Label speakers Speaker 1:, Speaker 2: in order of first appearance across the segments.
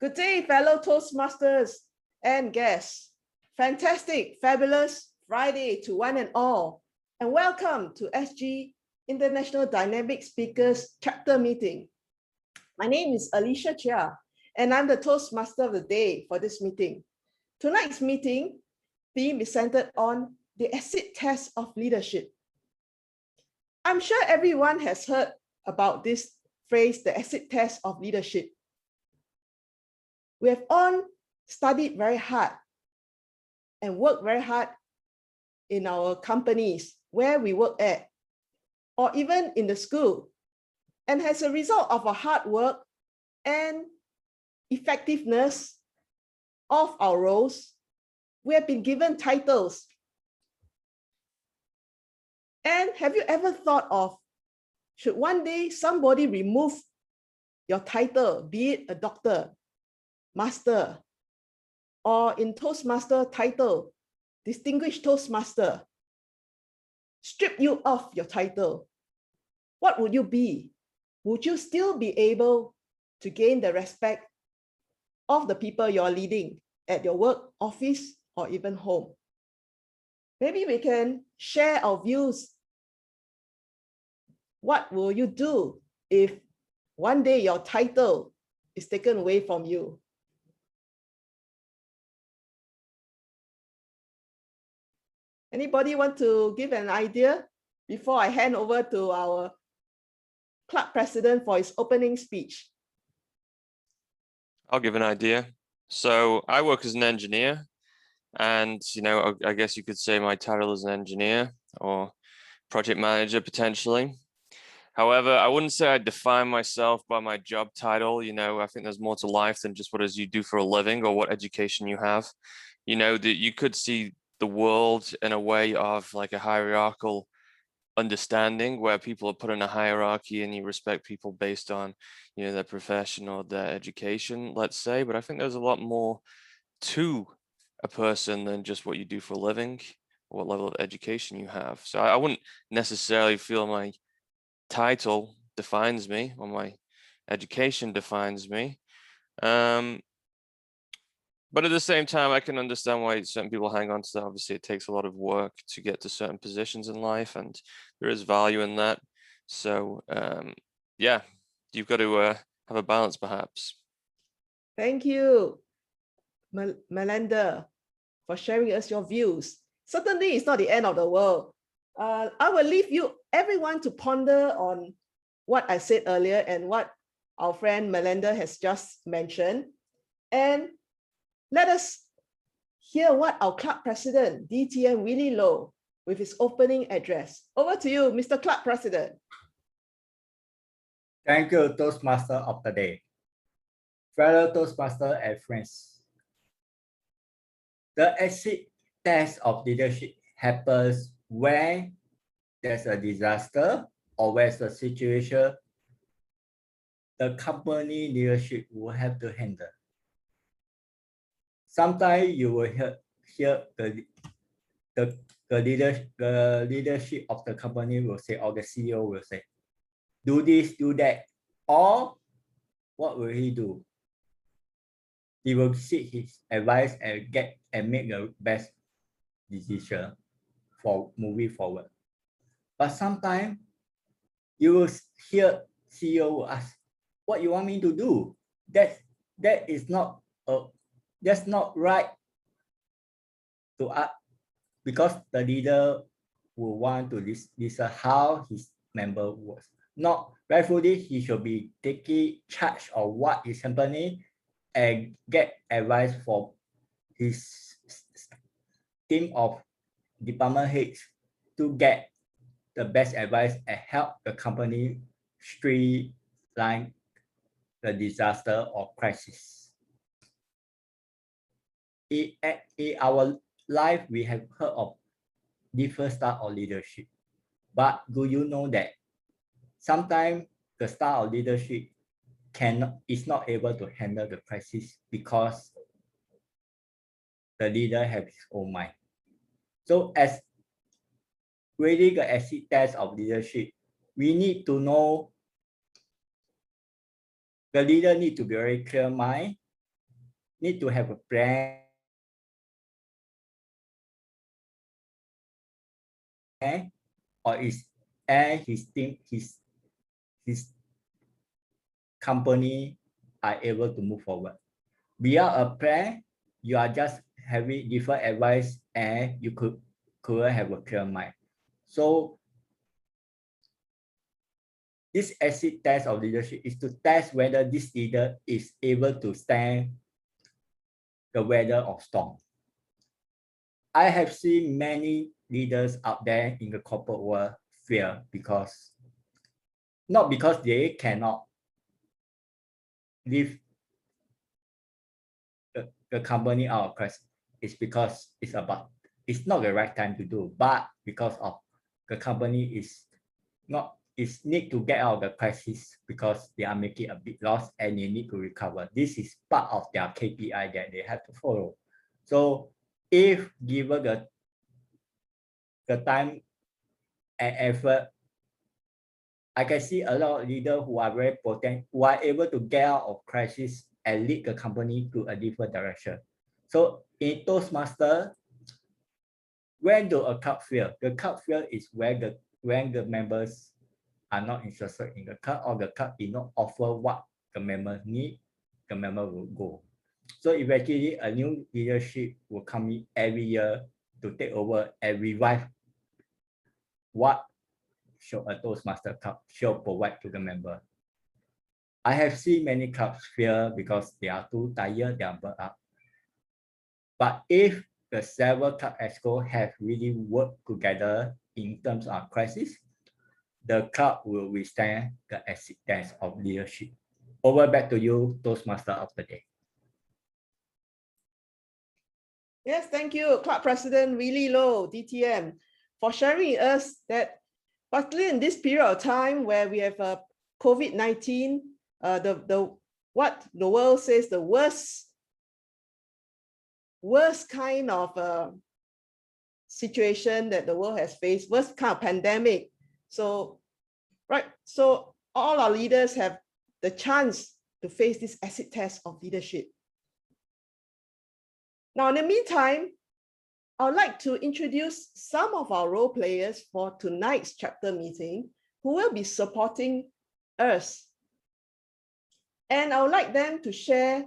Speaker 1: Good day, fellow Toastmasters and guests. Fantastic, fabulous Friday to one and all, and welcome to SG International Dynamic Speakers Chapter Meeting. My name is Alicia Chia, and I'm the Toastmaster of the day for this meeting. Tonight's meeting theme is centered on the acid test of leadership. I'm sure everyone has heard about this phrase, the acid test of leadership. We have all studied very hard and worked very hard in our companies where we work at, or even in the school. And as a result of our hard work and effectiveness of our roles, we have been given titles. And have you ever thought of, should one day somebody remove your title, be it a doctor, master, or in Toastmaster title, distinguished Toastmaster, strip you of your title, what would you be? Would you still be able to gain the respect of the people you're leading at your work, office, or even home? Maybe we can share our views. What will you do if one day your title is taken away from you? Anybody want to give an idea before I hand over to our club president for his opening speech?
Speaker 2: I'll give an idea. So I work as an engineer, and I guess you could say my title is an engineer or project manager potentially. However, I wouldn't say I define myself by my job title. I think there's more to life than just what it is you do for a living or what education you have. That you could see the world in a way of like a hierarchical understanding where people are put in a hierarchy and you respect people based on their profession or their education, let's say. But I think there's a lot more to a person than just what you do for a living or what level of education you have. So I wouldn't necessarily feel my title defines me or my education defines me. But at the same time, I can understand why certain people hang on to that. Obviously, it takes a lot of work to get to certain positions in life, and there is value in that. So, yeah, you've got to have a balance, perhaps.
Speaker 1: Thank you, Melinda, for sharing us your views. Certainly, it's not the end of the world. I will leave everyone to ponder on what I said earlier and what our friend Melinda has just mentioned. And let us hear what our club president, DTM Willie Low, with his opening address. Over to you, Mr. Club President.
Speaker 3: Thank you, Toastmaster of the day. Fellow Toastmaster and friends. The acid test of leadership happens when there's a disaster or where's a situation the company leadership will have to handle. Sometimes you will hear the leadership of the company will say, or the CEO will say, do this, do that, or what will he do? He will seek his advice and make the best decision for moving forward. But sometimes you will hear CEO will ask, what you want me to do? That is not that's not right to us, because the leader will want to listen how his member works. Not rightfully, he should be taking charge of what is happening and get advice from his team of department heads to get the best advice and help the company streamline the disaster or crisis. In our life, we have heard of different style of leadership, but do you know that sometimes the style of leadership is not able to handle the crisis because the leader has his own mind. So as reading the acid test of leadership, we need to know the leader need to be very clear mind need to have a plan or is his team, his company are able to move forward. Without a plan, you are just having different advice and you couldn't have a clear mind. So this acid test of leadership is to test whether this leader is able to stand the weather of storm. I have seen many leaders out there in the corporate world fail not because they cannot leave the company out of crisis. It's because it's not the right time to do, but because of the company is need to get out of the crisis because they are making a big loss and they need to recover. This is part of their KPI that they have to follow. So if given the time and effort, I can see a lot of leaders who are very potent, who are able to get out of crisis and lead the company to a different direction. So in Toastmaster, when do a club fail? The club fail is when the members are not interested in the club or the club did not offer what the members need, the member will go. So eventually a new leadership will come in every year to take over and revive what should a Toastmaster club should provide to the member. I have seen many clubs fail because they are too tired, they are burnt out. But if the several club exco have really worked together in terms of crisis, the club will withstand the acid test of leadership. Over back to you, Toastmaster of the day.
Speaker 1: Yes, thank you, Club President Really Low, DTM, for sharing us that, particularly in this period of time where we have COVID-19, what the world says the worst kind of situation that the world has faced, worst kind of pandemic. So, right, so all our leaders have the chance to face this acid test of leadership. Now, in the meantime, I would like to introduce some of our role players for tonight's chapter meeting who will be supporting us. And I would like them to share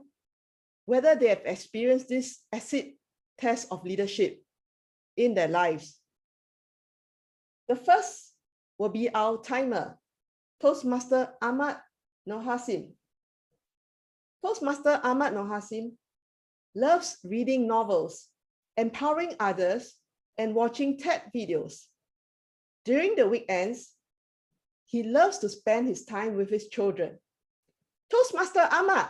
Speaker 1: whether they have experienced this acid test of leadership in their lives. The first will be our timer, Toastmaster Ahmad Nohasim. Toastmaster Ahmad Nohasim loves reading novels, empowering others, and watching TED videos. During the weekends, he loves to spend his time with his children. Toastmaster Ahmad,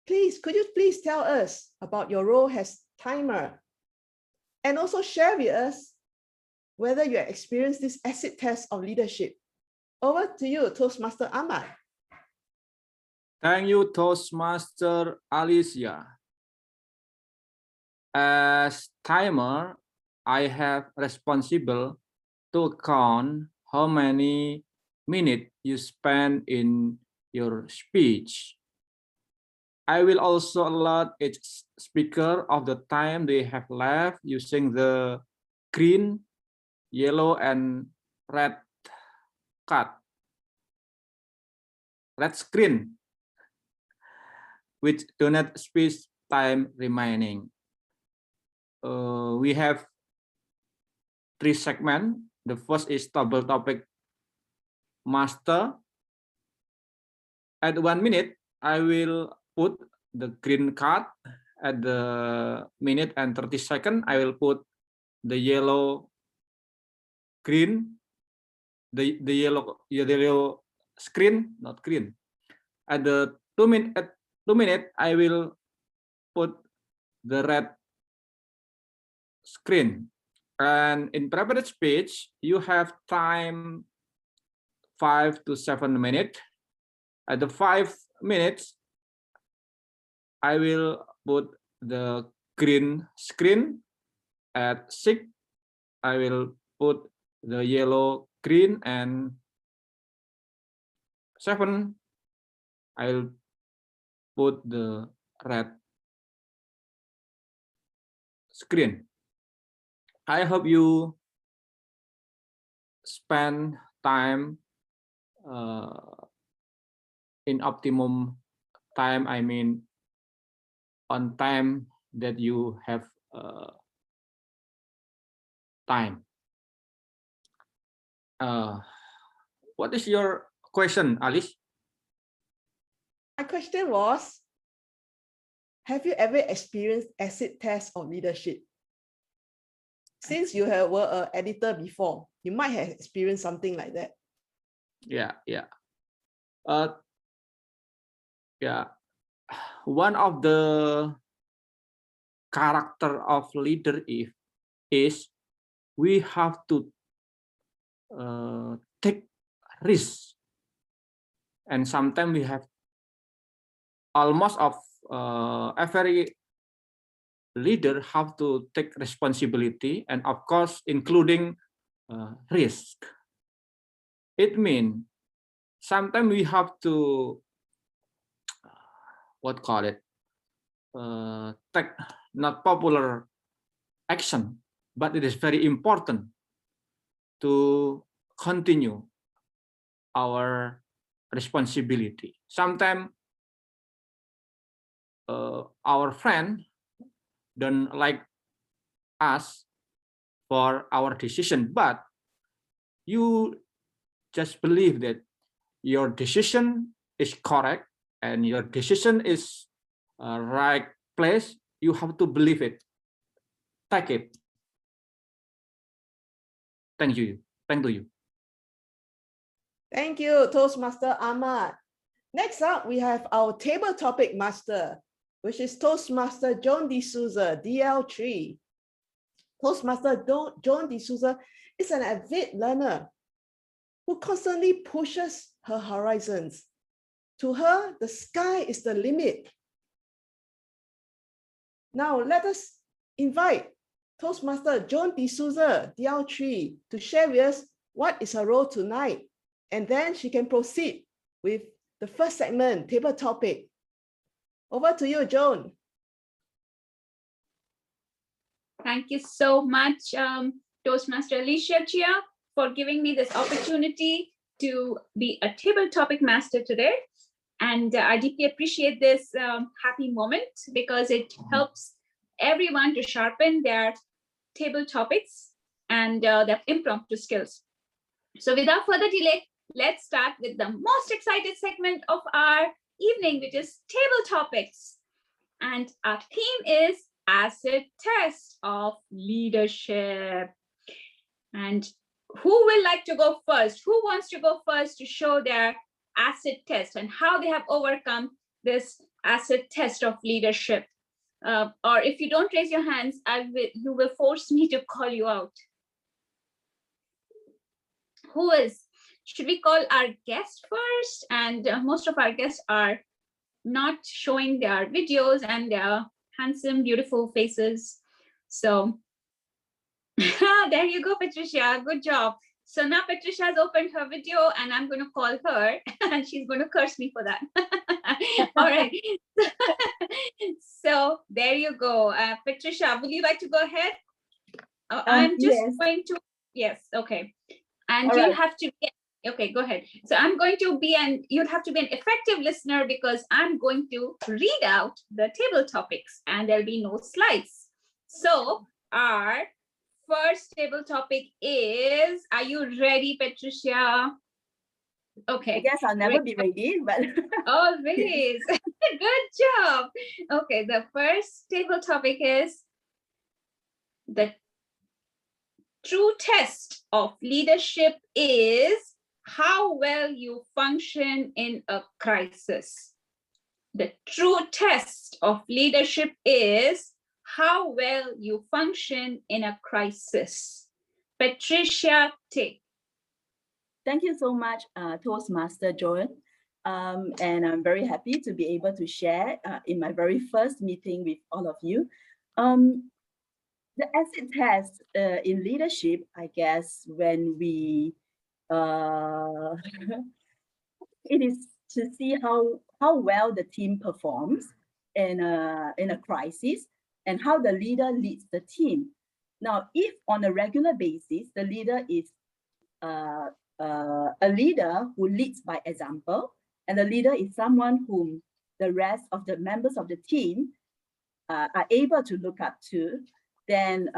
Speaker 1: could you please tell us about your role as timer? And also share with us whether you have experienced this acid test of leadership. Over to you, Toastmaster Ahmad.
Speaker 4: Thank you, Toastmaster Alicia. As timer, I have responsible to count how many minutes you spend in your speech. I will also alert each speaker of the time they have left using the green, yellow, and red screen, which do not speech time remaining. We have 3 segments. The first is double topic master. At 1 minute, I will put the green card. At the minute and 30 seconds, I will put the yellow green, the yellow screen, not green. At the 2 minute, I will put the red screen. And in prepared speech, you have time 5 to 7 minutes. At the 5 minutes, I will put the green screen. At 6, I will put the yellow green, and 7, I will put the red screen. I hope you spend time in optimum time. I mean, on time that you have time. What is your question, Alice?
Speaker 1: My question was, have you ever experienced acid test of leadership? Since you were an editor before, you might have experienced something like that.
Speaker 4: Yeah. One of the character of leader is we have to take risk, and sometimes we have almost of every leader have to take responsibility, and of course including risk. It means sometimes we have to take not popular action, but it is very important to continue our responsibility. Sometimes our friend don't like us for our decision, but you just believe that your decision is correct and your decision is right place. You have to believe it. Take it. Thank you. Thank you.
Speaker 1: Thank you, Toastmaster Ahmad. Next up, we have our table topic master, which is Toastmaster Joan Souza, DL3. Toastmaster Joan Souza is an avid learner who constantly pushes her horizons. To her, the sky is the limit. Now let us invite Toastmaster Joan Souza, DL3, to share with us what is her role tonight, and then she can proceed with the first segment, table topic. Over to you, Joan.
Speaker 5: Thank you so much, Toastmaster Alicia Chia, for giving me this opportunity to be a table topic master today. And I deeply appreciate this happy moment because it helps everyone to sharpen their table topics and their impromptu skills. So without further delay, let's start with the most excited segment of our evening, which is table topics. And our theme is acid test of leadership. And who will like to go first? Who wants to go first to show their acid test and how they have overcome this acid test of leadership? Or if you don't raise your hands, you will force me to call you out. Who is? Should we call our guest first? And most of our guests are not showing their videos and their handsome, beautiful faces. So there you go, Patricia. Good job. So now Patricia has opened her video and I'm going to call her and she's going to curse me for that. All right. So there you go. Patricia, would you like to go ahead? I'm just going to, yes, okay. And you have to, okay, go ahead. So I'm going to be you'll have to be an effective listener because I'm going to read out the table topics and there'll be no slides. So our first table topic is, are you ready, Patricia? Okay.
Speaker 6: I guess I'll never be ready, but
Speaker 5: always. Good job. Okay, the first table topic is the true test of leadership is how well you function in a crisis. The true test of leadership is how well you function in a crisis. Patricia, take.
Speaker 6: Thank you so much, Toastmaster Joan. And I'm very happy to be able to share in my very first meeting with all of you. The acid test in leadership, I guess, when we, it is to see how well the team performs in a crisis. and how the leader leads the team. Now, if on a regular basis, the leader is a leader who leads by example, and the leader is someone whom the rest of the members of the team are able to look up to, then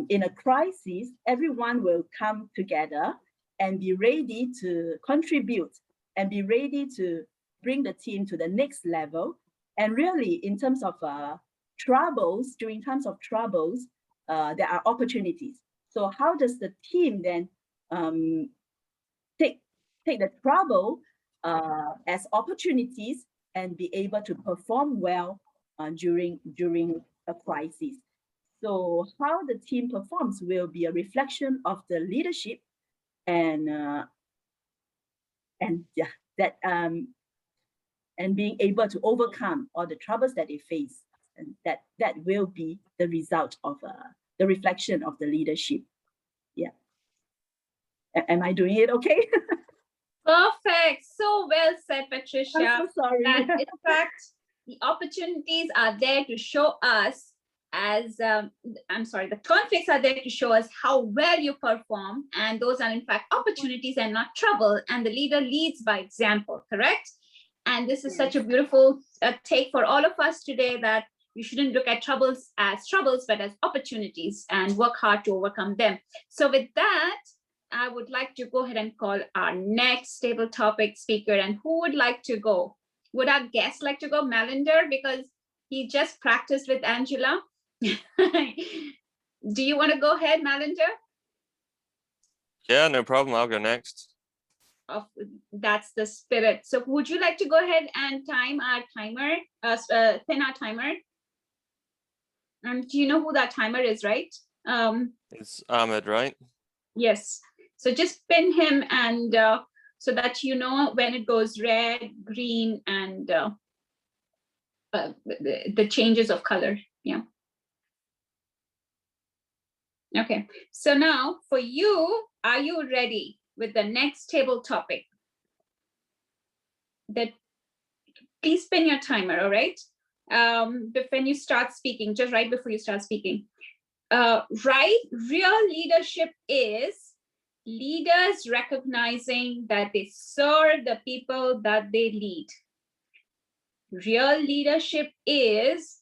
Speaker 6: in a crisis, everyone will come together and be ready to contribute and be ready to bring the team to the next level. And really, in terms of troubles, during times of troubles, there are opportunities. So how does the team then take the trouble as opportunities and be able to perform well during a crisis? So how the team performs will be a reflection of the leadership and being able to overcome all the troubles that they face, and that will be the result of the reflection of the leadership. Yeah. Am I doing it okay?
Speaker 5: Perfect. So well said, Patricia.
Speaker 6: I'm so sorry.
Speaker 5: That in fact, the opportunities are there to show us the conflicts are there to show us how well you perform, and those are in fact opportunities and not trouble, and the leader leads by example, correct? And this is such a beautiful take for all of us today, that you shouldn't look at troubles as troubles, but as opportunities, and work hard to overcome them. So with that, I would like to go ahead and call our next table topic speaker. And who would like to go? Would our guest like to go? Malinder, because he just practiced with Angela. Do you want to go ahead, Malinder?
Speaker 2: Yeah, no problem. I'll go next.
Speaker 5: Oh, that's the spirit. So would you like to go ahead and time our timer, pin our timer? Do you know who that timer is, right?
Speaker 2: It's Ahmed, right?
Speaker 5: Yes. So just pin him, and so that you know when it goes red, green, and the changes of color. Yeah. Okay. So now for you, are you ready with the next table topic? Please pin your timer, all right? But when you start speaking, just right before you start speaking. Right, real leadership is leaders recognizing that they serve the people that they lead. Real leadership is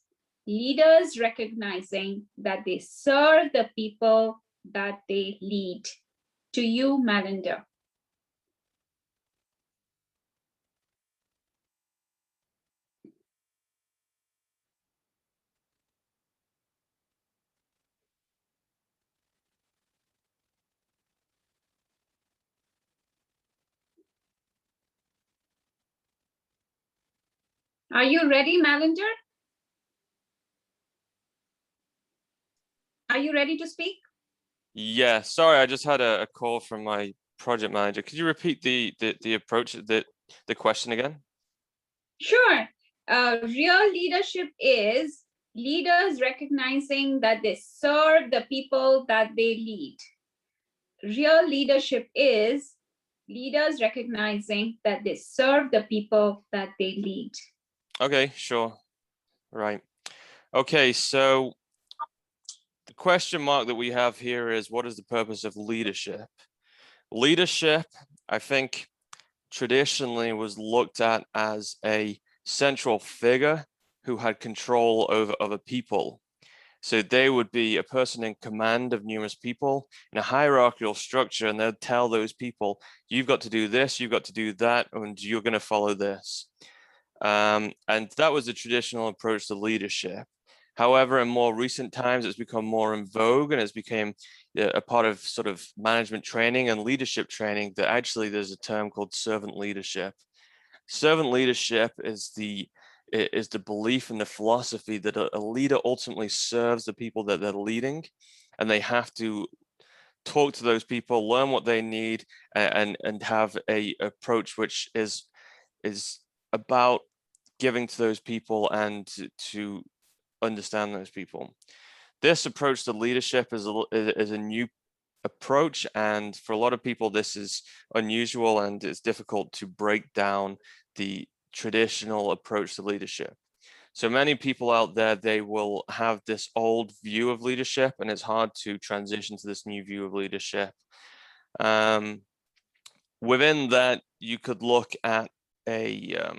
Speaker 5: leaders recognizing that they serve the people that they lead. To you, Malinder. Are you ready, Malinder? Are you ready to speak?
Speaker 2: Yeah, sorry, I just had a call from my project manager. Could you repeat the approach, the question again?
Speaker 5: Sure. Real leadership is leaders recognizing that they serve the people that they lead. Real leadership is leaders recognizing that they serve the people that they lead.
Speaker 2: Okay, sure. Right. Okay, so the question mark that we have here is, what is the purpose of leadership? Leadership, I think, traditionally was looked at as a central figure who had control over other people. So they would be a person in command of numerous people in a hierarchical structure, and they'd tell those people, you've got to do this, you've got to do that, and you're going to follow this. And that was the traditional approach to leadership. However, in more recent times, it's become more in vogue, and it's become a part of sort of management training and leadership training that actually there's a term called servant leadership. Servant leadership is the belief and the philosophy that a leader ultimately serves the people that they're leading, and they have to talk to those people, learn what they need, and have a approach which is about giving to those people and to understand those people. This approach to leadership is a new approach, and for a lot of people this is unusual, and it's difficult to break down the traditional approach to leadership. So many people out there, they will have this old view of leadership, and it's hard to transition to this new view of leadership. Within that, you could look at a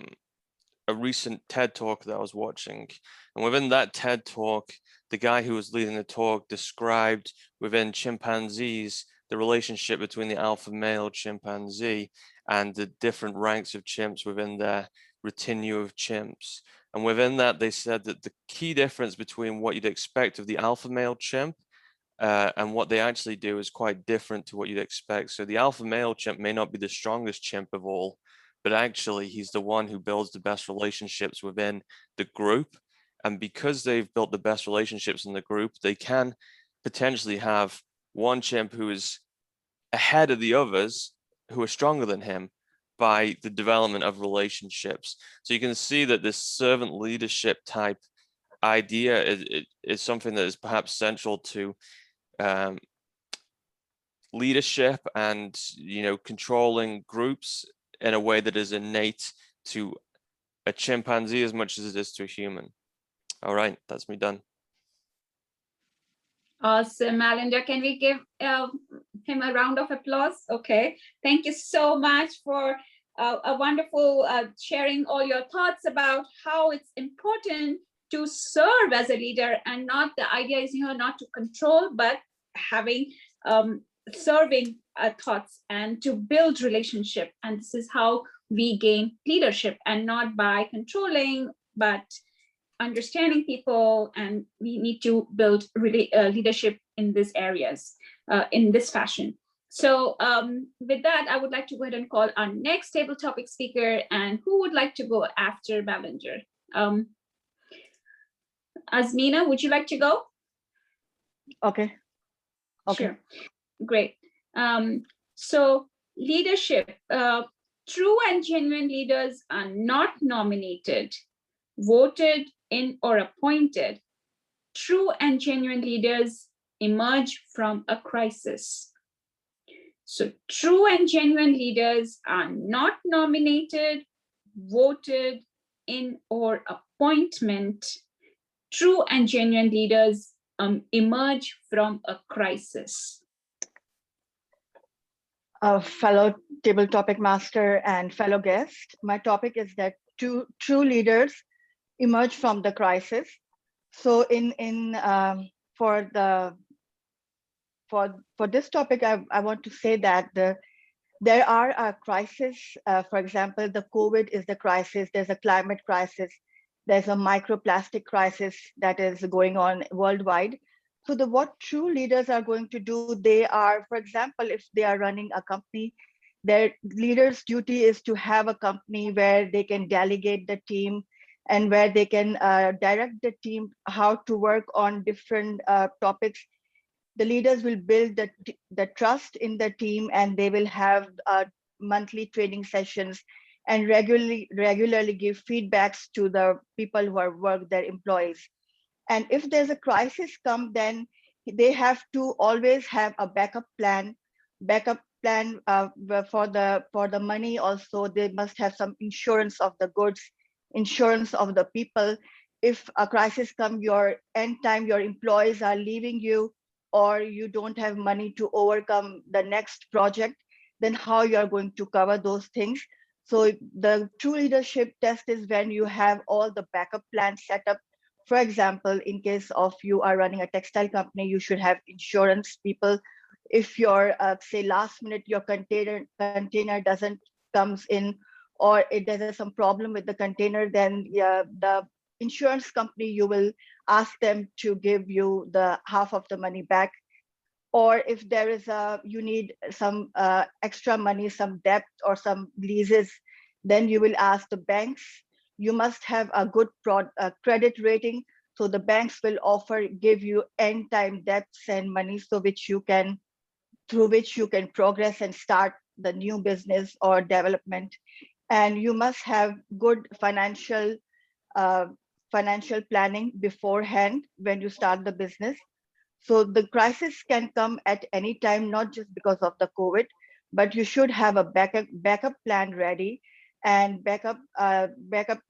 Speaker 2: recent TED talk that I was watching. And within that TED talk, the guy who was leading the talk described within chimpanzees, the relationship between the alpha male chimpanzee and the different ranks of chimps within their retinue of chimps. And within that, they said that the key difference between what you'd expect of the alpha male chimp and what they actually do is quite different to what you'd expect. So the alpha male chimp may not be the strongest chimp of all, but actually he's the one who builds the best relationships within the group. And because they've built the best relationships in the group, they can potentially have one chimp who is ahead of the others who are stronger than him by the development of relationships. So you can see that this servant leadership type idea is something that is perhaps central to leadership and, you know, controlling groups in a way that is innate to a chimpanzee as much as it is to a human. All right, that's me done.
Speaker 5: Awesome, Melinda. Can we give him a round of applause? Okay, thank you so much for a wonderful sharing all your thoughts about how it's important to serve as a leader, and not the idea is, you know, not to control, but having serving thoughts and to build relationship. And this is how we gain leadership, and not by controlling, but understanding people. And we need to build really leadership in these areas in this fashion. So with that, I would like to go ahead and call our next table topic speaker. And who would like to go after Ballinger? Asmina, would you like to go?
Speaker 7: Okay.
Speaker 5: Sure. Great. So leadership, true and genuine leaders are not nominated, voted in, or appointed. True and genuine leaders emerge from a crisis. So true and genuine leaders are not nominated, voted in, or appointment. True and genuine leaders emerge from a crisis.
Speaker 7: Fellow table topic master and fellow guest, my topic is that true leaders emerge from the crisis. So for this topic, I want to say that there are a crisis. For example, the COVID is the crisis. There's a climate crisis. There's a microplastic crisis that is going on worldwide. So what true leaders are going to do, they are, for example, if they are running a company, their leader's duty is to have a company where they can delegate the team and where they can direct the team how to work on different topics. The leaders will build the trust in the team, and they will have monthly training sessions and regularly give feedbacks to the people who are their employees. And if there's a crisis come, then they have to always have a backup plan for the money. Also, they must have some insurance of the goods, insurance of the people. If a crisis comes, your end time, your employees are leaving you, or you don't have money to overcome the next project, then how you are going to cover those things. So the true leadership test is when you have all the backup plans set up. For example, in case of you are running a textile company, you should have insurance people. If your say last minute your container doesn't comes in, or there's some problem with the container, then the insurance company, you will ask them to give you the half of the money back. Or if there is you need some extra money, some debt or some leases, then you will ask the banks. You must have a good credit rating, so the banks will give you end time debts and money, through which you can progress and start the new business or development. And you must have good financial planning beforehand when you start the business. So the crisis can come at any time, not just because of the COVID, but you should have a backup plan ready. and backup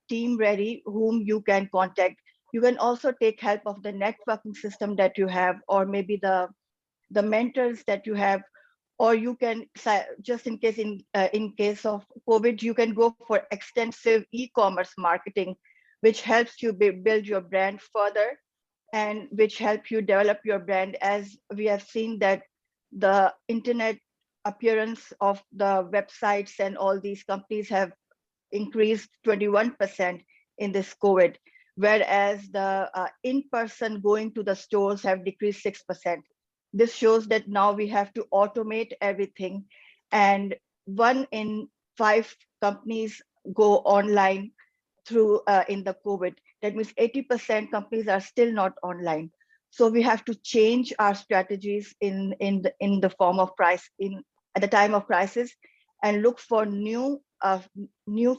Speaker 7: team ready whom you can contact. You can also take help of the networking system that you have, or maybe the mentors that you have, or you can, just in case of COVID, you can go for extensive e-commerce marketing, which helps you build your brand further, and which help you develop your brand. As we have seen that the internet appearance of the websites and all these companies have increased 21% in this COVID, whereas the in-person going to the stores have decreased 6%. This shows that now we have to automate everything, and 1 in 5 companies go online through in the COVID. That means 80% companies are still not online. So we have to change our strategies in the form of at the time of crisis, and look for new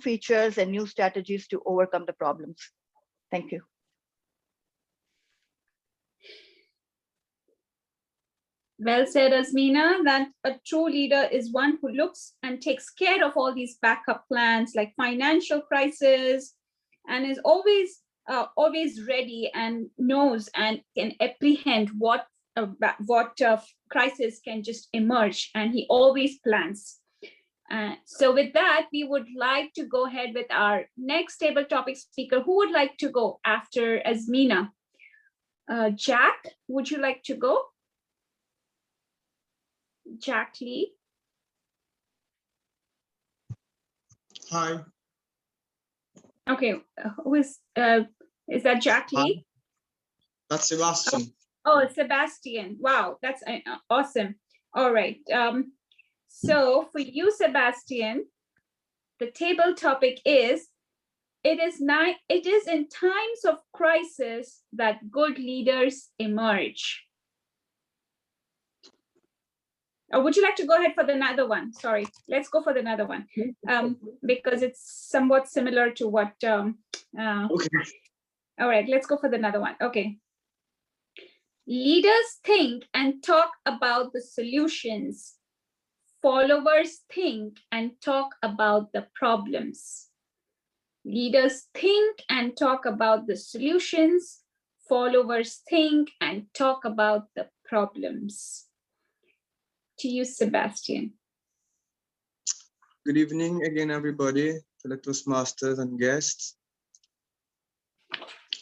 Speaker 7: features and new strategies to overcome the problems. Thank you.
Speaker 5: Well said, Asmina, that a true leader is one who looks and takes care of all these backup plans like financial crisis, and is always ready and knows and can apprehend what crisis can just emerge, and he always plans. So with that, we would like to go ahead with our next table topic speaker. Who would like to go after Asmina? Jack, would you like to go? Jack Lee.
Speaker 8: Hi.
Speaker 5: Okay, who is that Jack Lee?
Speaker 8: That's Sebastian.
Speaker 5: Oh, Sebastian. Wow, that's awesome. All right. So for you, Sebastian, the table topic is, it is in times of crisis that good leaders emerge. Or would you like to go ahead for the another one? Sorry, let's go for the another one, because it's somewhat similar to what.
Speaker 8: Okay.
Speaker 5: All right, let's go for the another one. Okay. Leaders think and talk about the solutions. Followers think and talk about the problems. Leaders think and talk about the solutions. Followers think and talk about the problems. To you, Sebastian.
Speaker 8: Good evening again, everybody, to the Toastmasters and guests.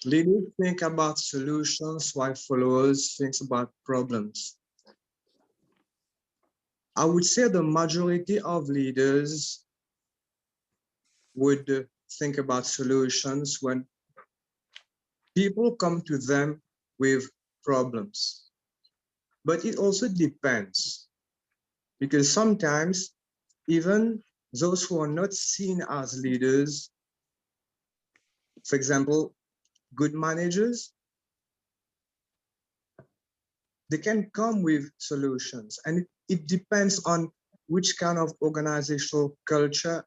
Speaker 8: Leaders think about solutions while followers think about problems. I would say the majority of leaders would think about solutions when people come to them with problems. But it also depends, because sometimes even those who are not seen as leaders, for example, good managers, they can come with solutions, and it depends on which kind of organizational culture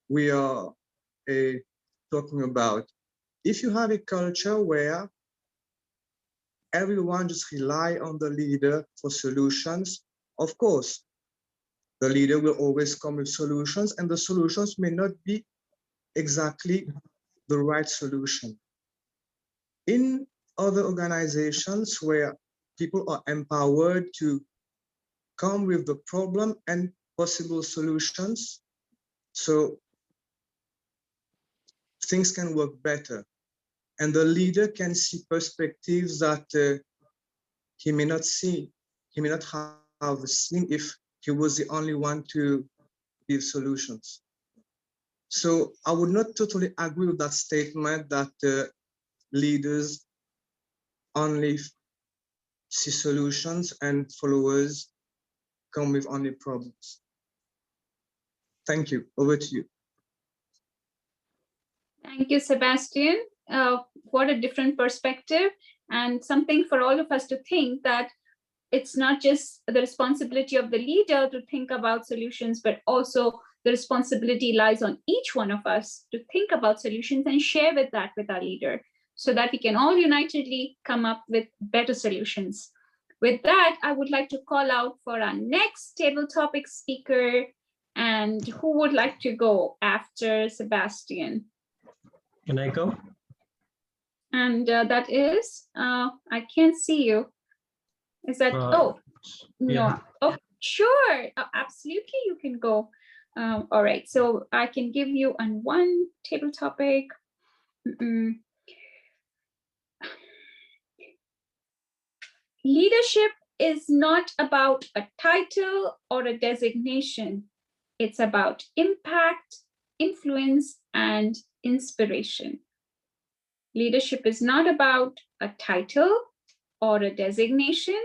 Speaker 8: we are talking about. If you have a culture where everyone just rely on the leader for solutions, of course, the leader will always come with solutions, and the solutions may not be exactly the right solution. In other organizations where people are empowered to come with the problem and possible solutions, so things can work better. And the leader can see perspectives that he may not have seen if he was the only one to give solutions. So I would not totally agree with that statement that leaders only see solutions and followers come with only problems. Thank you. Over to you.
Speaker 5: Thank you, Sebastian. What a different perspective, and something for all of us to think that it's not just the responsibility of the leader to think about solutions, but also the responsibility lies on each one of us to think about solutions and share with our leader, so that we can all unitedly come up with better solutions. With that, I would like to call out for our next table topic speaker, And who would like to go after Sebastian?
Speaker 9: Can I go?
Speaker 5: And that is, I can't see you. Is that, oh, no.
Speaker 9: yeah.
Speaker 5: Oh, sure, absolutely, you can go. All right, so I can give you on one table topic. Leadership is not about a title or a designation. It's about impact, influence, and inspiration. Leadership is not about a title or a designation.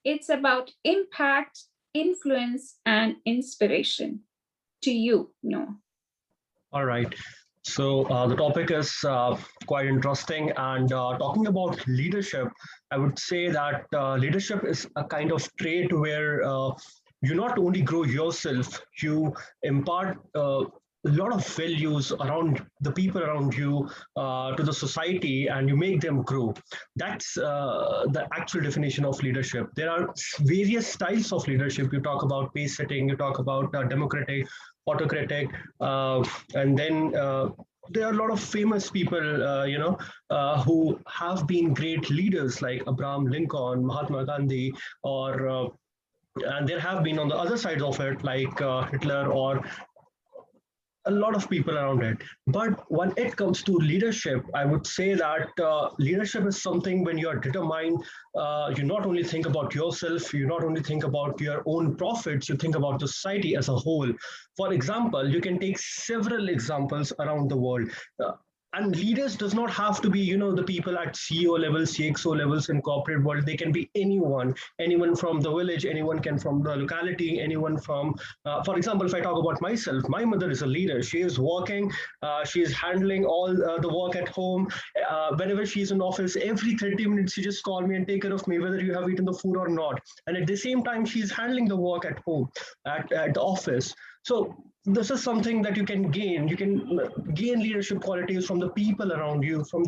Speaker 5: It's about impact, influence, and inspiration. To you, Noah.
Speaker 9: All right. So the topic is quite interesting, and talking about leadership, I would say that leadership is a kind of trait where you not only grow yourself, you impart a lot of values around the people around you to the society, and you make them grow. That's the actual definition of leadership. There are various styles of leadership. You talk about pace setting, you talk about democratic, autocratic, and then there are a lot of famous people, who have been great leaders like Abraham Lincoln, Mahatma Gandhi, or and there have been on the other side of it like Hitler or a lot of people around it. But when it comes to leadership, I would say that leadership is something when you are determined, you not only think about yourself, you not only think about your own profits, you think about the society as a whole. For example, you can take several examples around the world. And leaders does not have to be, the people at CEO level, CXO levels in corporate world. They can be anyone from the village, anyone can from the locality, anyone from, for example, if I talk about myself, my mother is a leader. She is working, she is handling all the work at home. Whenever she's in office, every 30 minutes, she just call me and take care of me, whether you have eaten the food or not. And at the same time, she's handling the work at home, at the office. So this is something that you can gain. You can gain leadership qualities from the people around you, from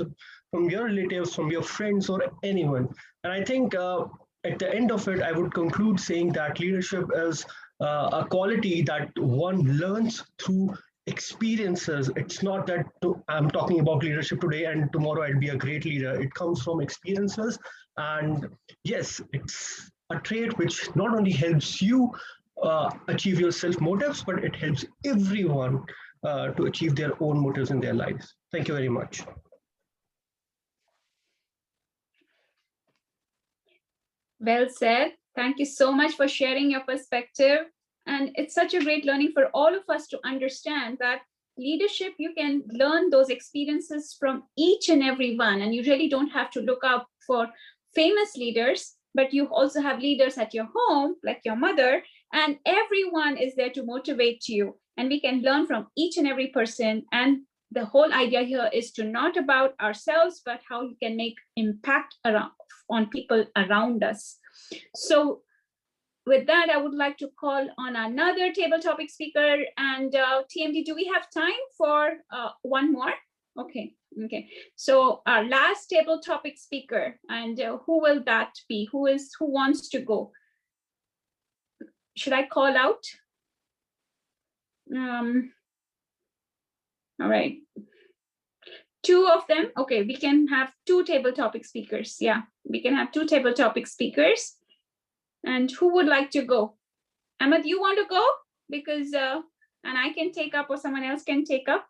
Speaker 9: your relatives, from your friends, or anyone. And I think at the end of it, I would conclude saying that leadership is a quality that one learns through experiences. It's not that I'm talking about leadership today and tomorrow I'll be a great leader. It comes from experiences. And yes, it's a trait which not only helps you achieve your self motives, but it helps everyone to achieve their own motives in their lives. Thank you very much.
Speaker 5: Well said. Thank you so much for sharing your perspective. And it's such a great learning for all of us to understand that leadership, you can learn those experiences from each and every one. And you really don't have to look out for famous leaders, but you also have leaders at your home, like your mother, and everyone is there to motivate you. And we can learn from each and every person. And the whole idea here is to not about ourselves, but how you can make impact on people around us. So with that, I would like to call on another table topic speaker. And TMD, do we have time for one more? Okay. So our last table topic speaker, and who will that be? Who wants to go? Should I call out? All right. Two of them. Okay, we can have two table topic speakers. Yeah, we can have two table topic speakers. And who would like to go? Ahmed, you want to go? Because, and I can take up or someone else can take up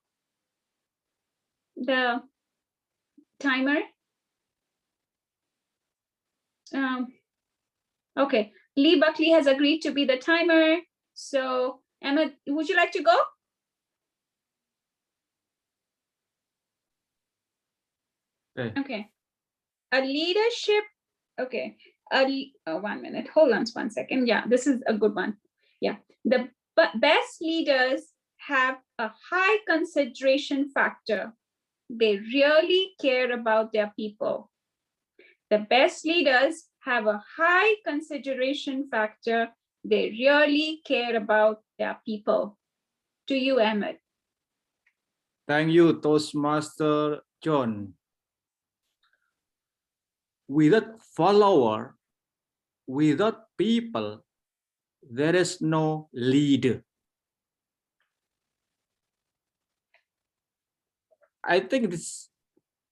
Speaker 5: the timer. Okay, Lee Buckley has agreed to be the timer. So Ahmed, would you like to go? Okay. A leadership. Okay. 1 minute. Hold on 1 second. Yeah, this is a good one. Yeah. The best leaders have a high consideration factor. They really care about their people. The best leaders have a high consideration factor. They really care about their people. To you, Ahmed.
Speaker 4: Thank you, Toastmaster Joan. Without follower, without people, there is no leader. I think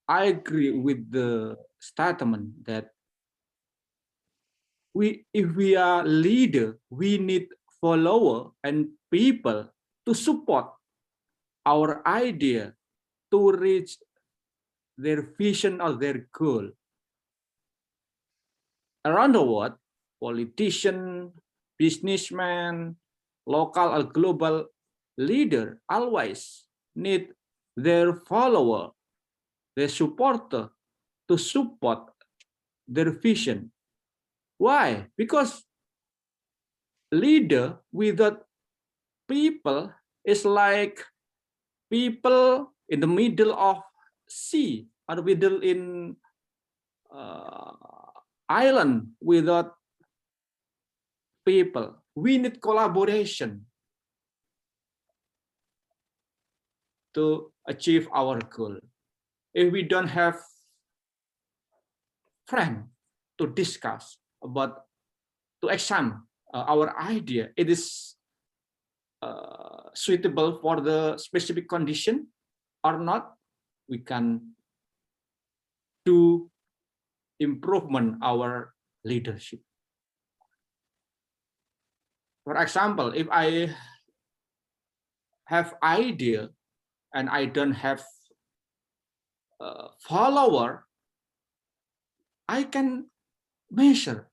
Speaker 4: I agree with the statement that if we are leader, we need follower and people to support our idea to reach their vision or their goal. Around the world, politician, businessman, local or global leader always need their follower, their supporter to support their vision. Why? Because leader without people is like people in the middle of sea or middle in island without people. We need collaboration to achieve our goal. If we don't have friends to discuss about, to examine our idea, it is suitable for the specific condition or not, we can do improvement our leadership. For example, if I have idea and I don't have follower, I can measure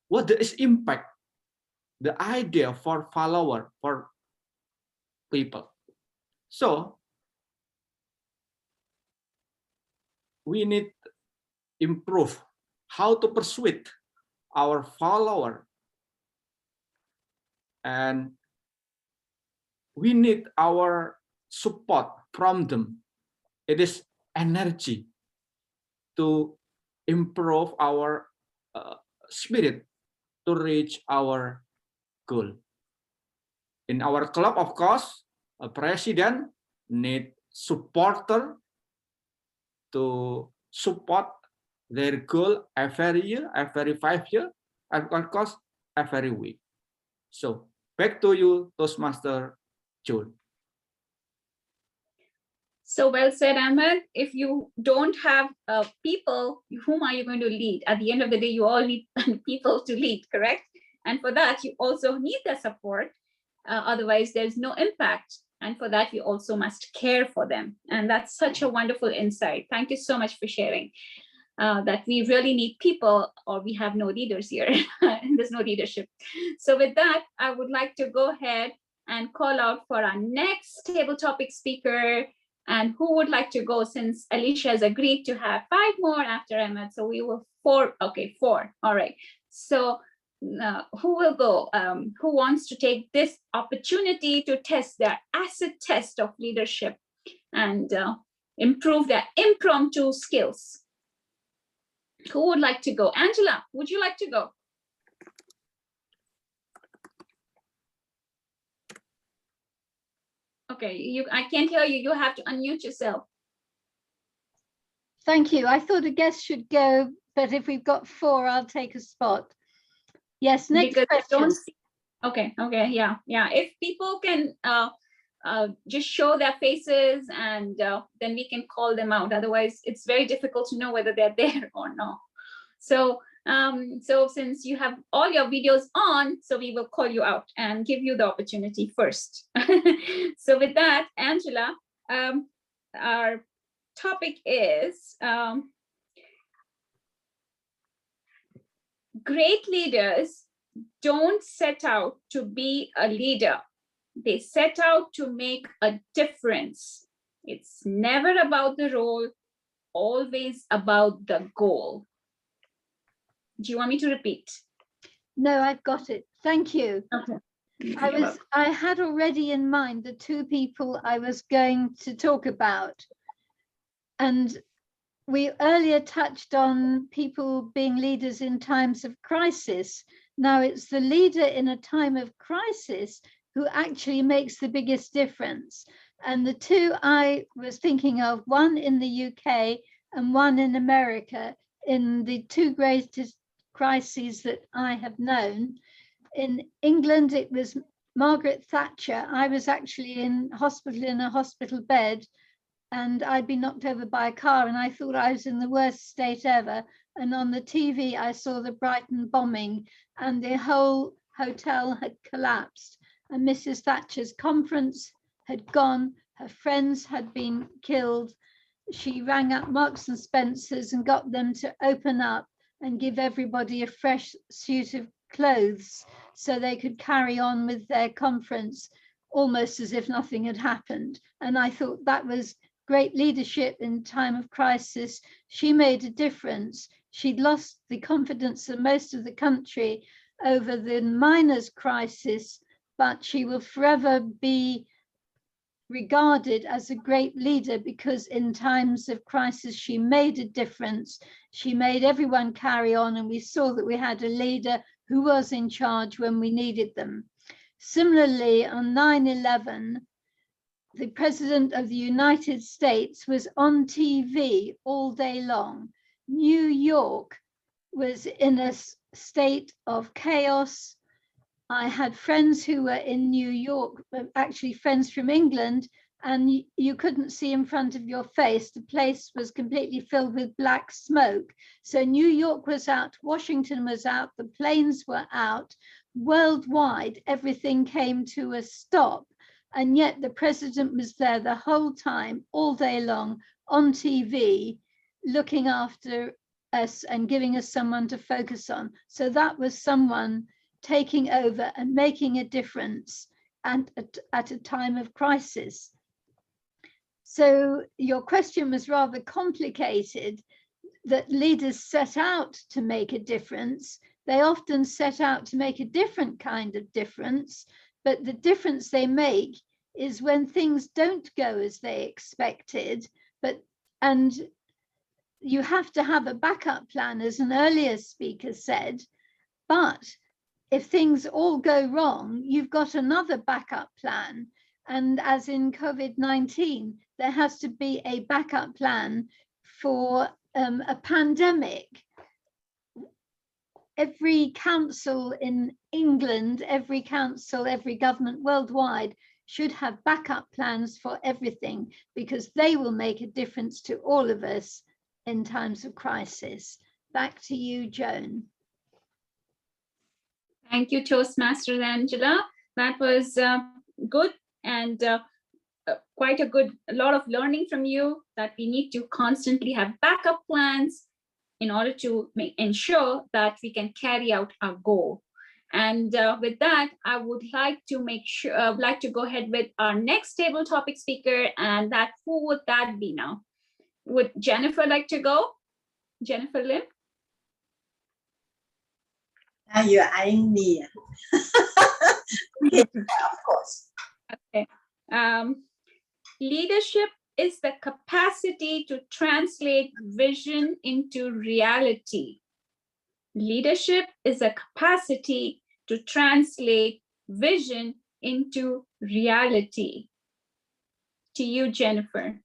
Speaker 4: what is impact the idea for follower, for people. So we need improve how to persuade our follower, and we need our support from them. It is energy to improve our spirit to reach our goal. In our club, of course, a president need supporter to support their goal every year, every 5 years, and of course, every week. So back to you, Toastmaster Joan.
Speaker 5: So well said, Ahmed. If you don't have people, whom are you going to lead? At the end of the day, you all need people to lead, correct? And for that, you also need their support. Otherwise, there's no impact. And for that, you also must care for them. And that's such a wonderful insight. Thank you so much for sharing that we really need people, or we have no leaders here. There's no leadership. So with that, I would like to go ahead and call out for our next table topic speaker. And who would like to go, since Alicia has agreed to have 5 more after Ahmed? So we will 4. Okay, 4. All right. So who will go? Who wants to take this opportunity to test their acid test of leadership and improve their impromptu skills? Who would like to go? Angela, would you like to go? Okay, I can't hear you. You have to unmute yourself.
Speaker 10: Thank you. I thought a guest should go, but if we've got 4, I'll take a spot. Yes, next question.
Speaker 5: Okay, yeah. If people can just show their faces, and then we can call them out. Otherwise, it's very difficult to know whether they're there or not. So, so since you have all your videos on, so we will call you out and give you the opportunity first. So with that, Angela, our topic is great leaders don't set out to be a leader. They set out to make a difference. It's never about the role, always about the goal. Do you want me to repeat?
Speaker 10: No, I've got it. Thank you.
Speaker 5: Okay.
Speaker 10: I had already in mind the 2 people I was going to talk about. And we earlier touched on people being leaders in times of crisis. Now it's the leader in a time of crisis who actually makes the biggest difference. And the 2 I was thinking of, one in the UK and one in America, in the 2 greatest crises that I have known. In England, it was Margaret Thatcher. I was actually in a hospital bed and I'd been knocked over by a car, and I thought I was in the worst state ever. And on the TV, I saw the Brighton bombing, and the whole hotel had collapsed, and Mrs. Thatcher's conference had gone, her friends had been killed. She rang up Marks and Spencer's and got them to open up and give everybody a fresh suit of clothes so they could carry on with their conference almost as if nothing had happened. And I thought that was great leadership in time of crisis. She made a difference. She'd lost the confidence of most of the country over the miners' crisis, but she will forever be regarded as a great leader because in times of crisis, she made a difference. She made everyone carry on, and we saw that we had a leader who was in charge when we needed them. Similarly, on 9/11, the President of the United States was on TV all day long. New York was in a state of chaos. I had friends who were in New York, actually friends from England, and you couldn't see in front of your face. The place was completely filled with black smoke. So New York was out, Washington was out, the planes were out. Worldwide, everything came to a stop. And yet the president was there the whole time, all day long, on TV, looking after us and giving us someone to focus on. So that was someone taking over and making a difference and at a time of crisis. So your question was rather complicated, that leaders set out to make a difference. They often set out to make a different kind of difference, but the difference they make is when things don't go as they expected, and you have to have a backup plan, as an earlier speaker said, but if things all go wrong, you've got another backup plan. And as in COVID-19, there has to be a backup plan for a pandemic. Every council in England, every council, every government worldwide should have backup plans for everything, because they will make a difference to all of us in times of crisis. Back to you, Joan.
Speaker 5: Thank you, Toastmaster Angela. That was good, and quite a lot of learning from you, that we need to constantly have backup plans in order to ensure that we can carry out our goal. And with that, I would like to go ahead with our next table topic speaker, and who would that be now? Would Jennifer like to go? Jennifer Lim?
Speaker 11: You're eyeing me. Okay, of course.
Speaker 5: Okay. Leadership is the capacity to translate vision into reality. Leadership is a capacity to translate vision into reality. To you, Jennifer.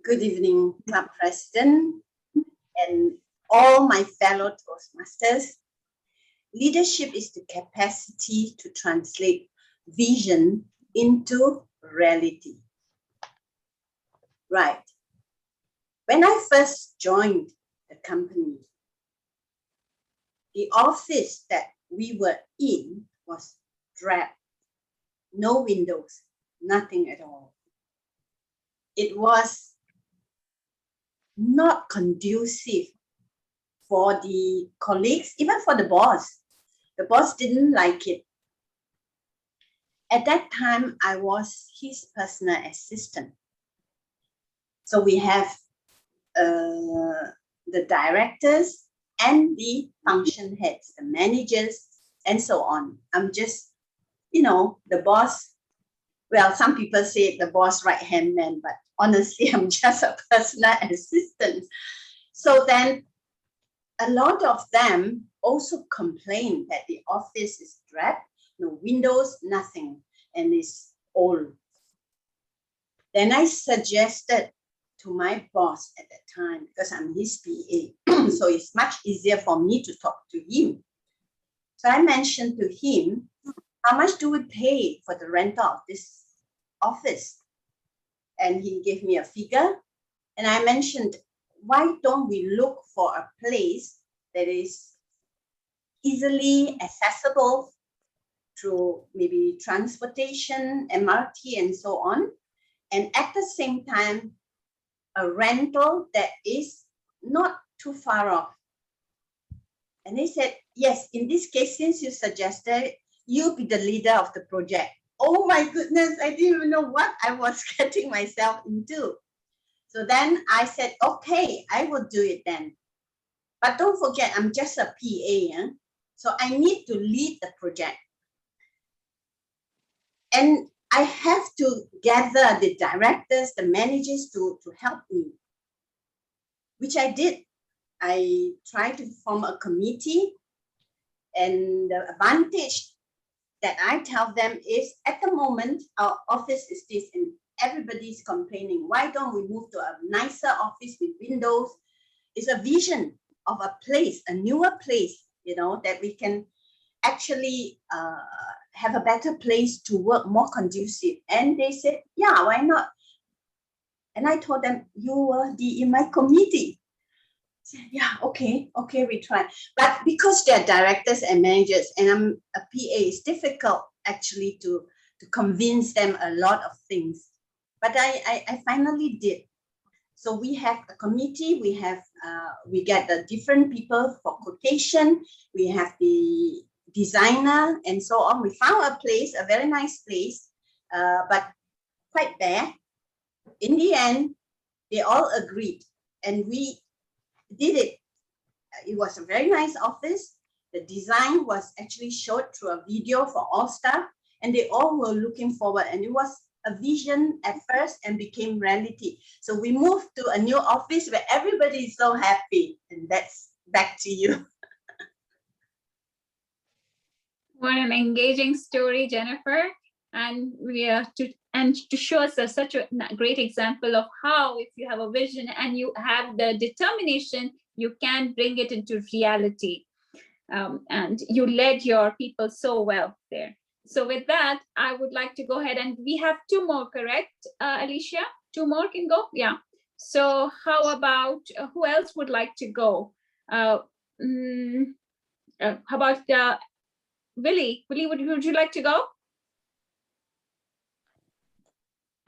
Speaker 11: Good evening, Club President and all my fellow Toastmasters. Leadership is the capacity to translate vision into reality. Right. When I first joined the company, the office that we were in was drab, no windows, nothing at all. It was not conducive for the colleagues, even for the boss. The boss didn't like it. At that time, I was his personal assistant. So we have the directors and the function heads, the managers, and so on. I'm just, the boss. Well, some people say the boss right-hand man, but honestly, I'm just a personal assistant. So then a lot of them also complain that the office is drab, no windows, nothing, and it's old. Then I suggested to my boss at that time, because I'm his PA, so it's much easier for me to talk to him. So I mentioned to him, how much do we pay for the rental of this office? And he gave me a figure. And I mentioned, why don't we look for a place that is easily accessible through maybe transportation, MRT, and so on. And at the same time, a rental that is not too far off. And they said, yes, in this case, since you suggested, you be the leader of the project. Oh my goodness, I didn't even know what I was getting myself into. So then I said, okay, I will do it then. But don't forget, I'm just a PA. So I need to lead the project. And I have to gather the directors, the managers to help me, which I did. I tried to form a committee, and the advantage that I tell them is, at the moment, our office is this and everybody's complaining. Why don't we move to a nicer office with windows? It's a vision of a place, a newer place, you know, that we can actually have a better place to work, more conducive. And they said, yeah, why not? And I told them, you will be in my committee. Said, yeah, okay, we try. But because they're directors and managers and I'm a PA, it's difficult actually to convince them a lot of things. But I finally did. So we have a committee, we get the different people for quotation, we have the designer and so on. We found a place, a very nice place, but quite bare. In the end, they all agreed and we did it. It was a very nice office. The design was actually showed through a video for all staff and they all were looking forward, and it was a vision at first and became reality. So we moved to a new office where everybody is so happy, and that's back to you.
Speaker 5: What an engaging story, Jennifer. And we are to show us such a great example of how, if you have a vision and you have the determination, you can bring it into reality. And you led your people so well there. So with that, I would like to go ahead, and we have two more, correct, Alicia? Two more can go? Yeah. So how about, who else would like to go? How about Willie? Willie, would you like to go?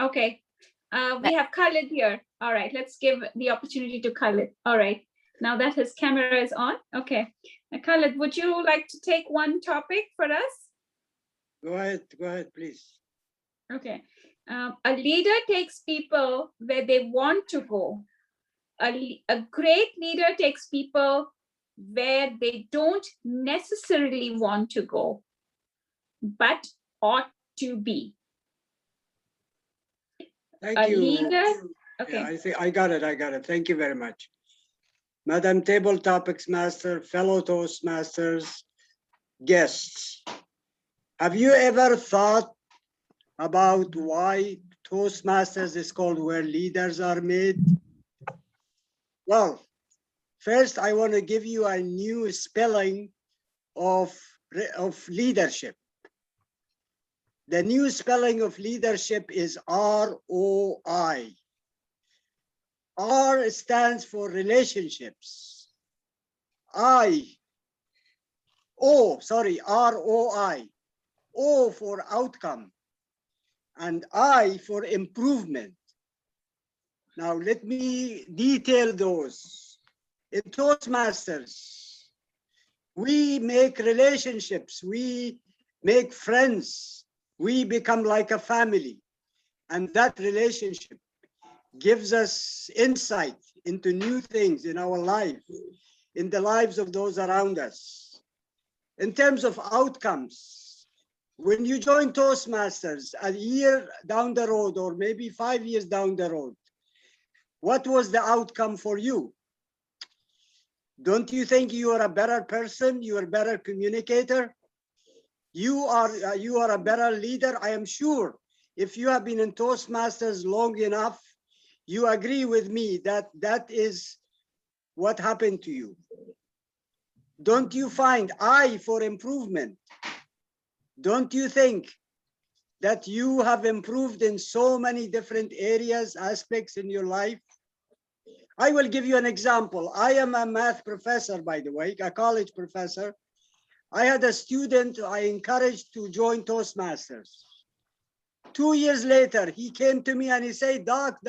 Speaker 5: Okay. We have Khalid here. All right, let's give the opportunity to Khalid. All right, now that his camera is on. Okay. Khalid, would you like to take one topic for us?
Speaker 12: Go ahead, please.
Speaker 5: Okay. A leader takes people where they want to go. A great leader takes people where they don't necessarily want to go, but ought to be.
Speaker 12: Thank you.
Speaker 5: Leader. Okay.
Speaker 12: Yeah, I think I got it. Thank you very much. Madam Table Topics Master, fellow Toastmasters, guests. Have you ever thought about why Toastmasters is called Where Leaders Are Made? Well, first I want to give you a new spelling of leadership. The new spelling of leadership is R-O-I. R stands for relationships. R-O-I. O for outcome, and I for improvement. Now let me detail those. In Toastmasters, we make relationships, we make friends, we become like a family, and that relationship gives us insight into new things in our life, in the lives of those around us. In terms of outcomes, when you join Toastmasters a year down the road, or maybe 5 years down the road, what was the outcome for you? Don't you think you are a better person? You are a better communicator? You are a better leader? I am sure if you have been in Toastmasters long enough, you agree with me that that is what happened to you. Don't you find I for improvement? Don't you think that you have improved in so many different areas, aspects in your life? I will give you an example. I am a math professor, by the way, a college professor. I had a student I encouraged to join Toastmasters. 2 years later, he came to me and he said, Doc,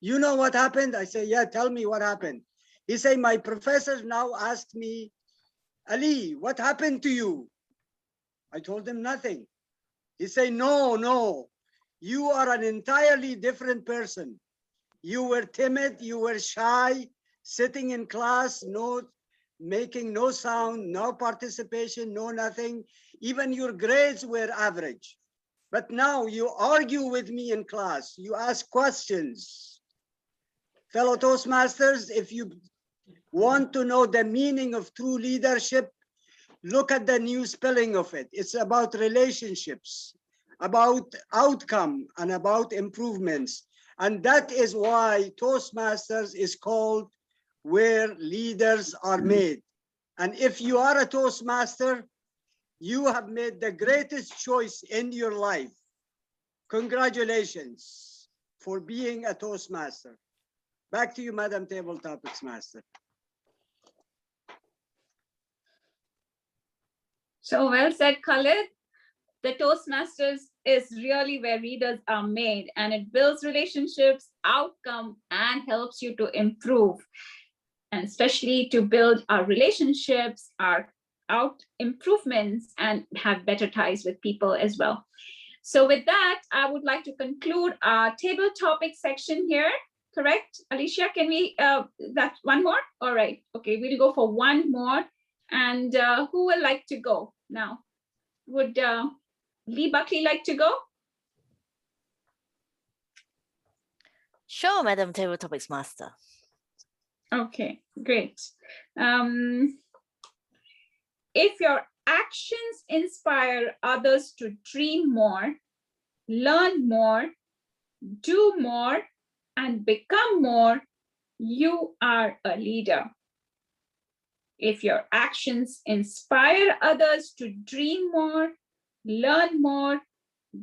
Speaker 12: you know what happened? I say, yeah, tell me what happened. He said, my professor now asked me, Ali, what happened to you? I told him nothing. He said, no, you are an entirely different person. You were timid, you were shy, sitting in class, making no sound, no participation, no nothing. Even your grades were average. But now you argue with me in class, you ask questions. Fellow Toastmasters, if you want to know the meaning of true leadership, look at the new spelling of it. It's about relationships, about outcome, and about improvements. And that is why Toastmasters is called where leaders are made. And if you are a Toastmaster, you have made the greatest choice in your life. Congratulations for being a Toastmaster. Back to you, Madam Table Topics Master.
Speaker 5: So well said, Khalid. The Toastmasters is really where leaders are made, and it builds relationships, outcome, and helps you to improve, and especially to build our relationships, our improvements, and have better ties with people as well. So with that, I would like to conclude our table topic section here. Correct, Alicia? Can we, that's one more? All right, okay, we'll go for one more. And who would like to go now? Would Lee Buckley like to go?
Speaker 13: Sure, Madam Table Topics Master.
Speaker 5: Okay, great. If your actions inspire others to dream more, learn more, do more, and become more, you are a leader. If your actions inspire others to dream more, learn more,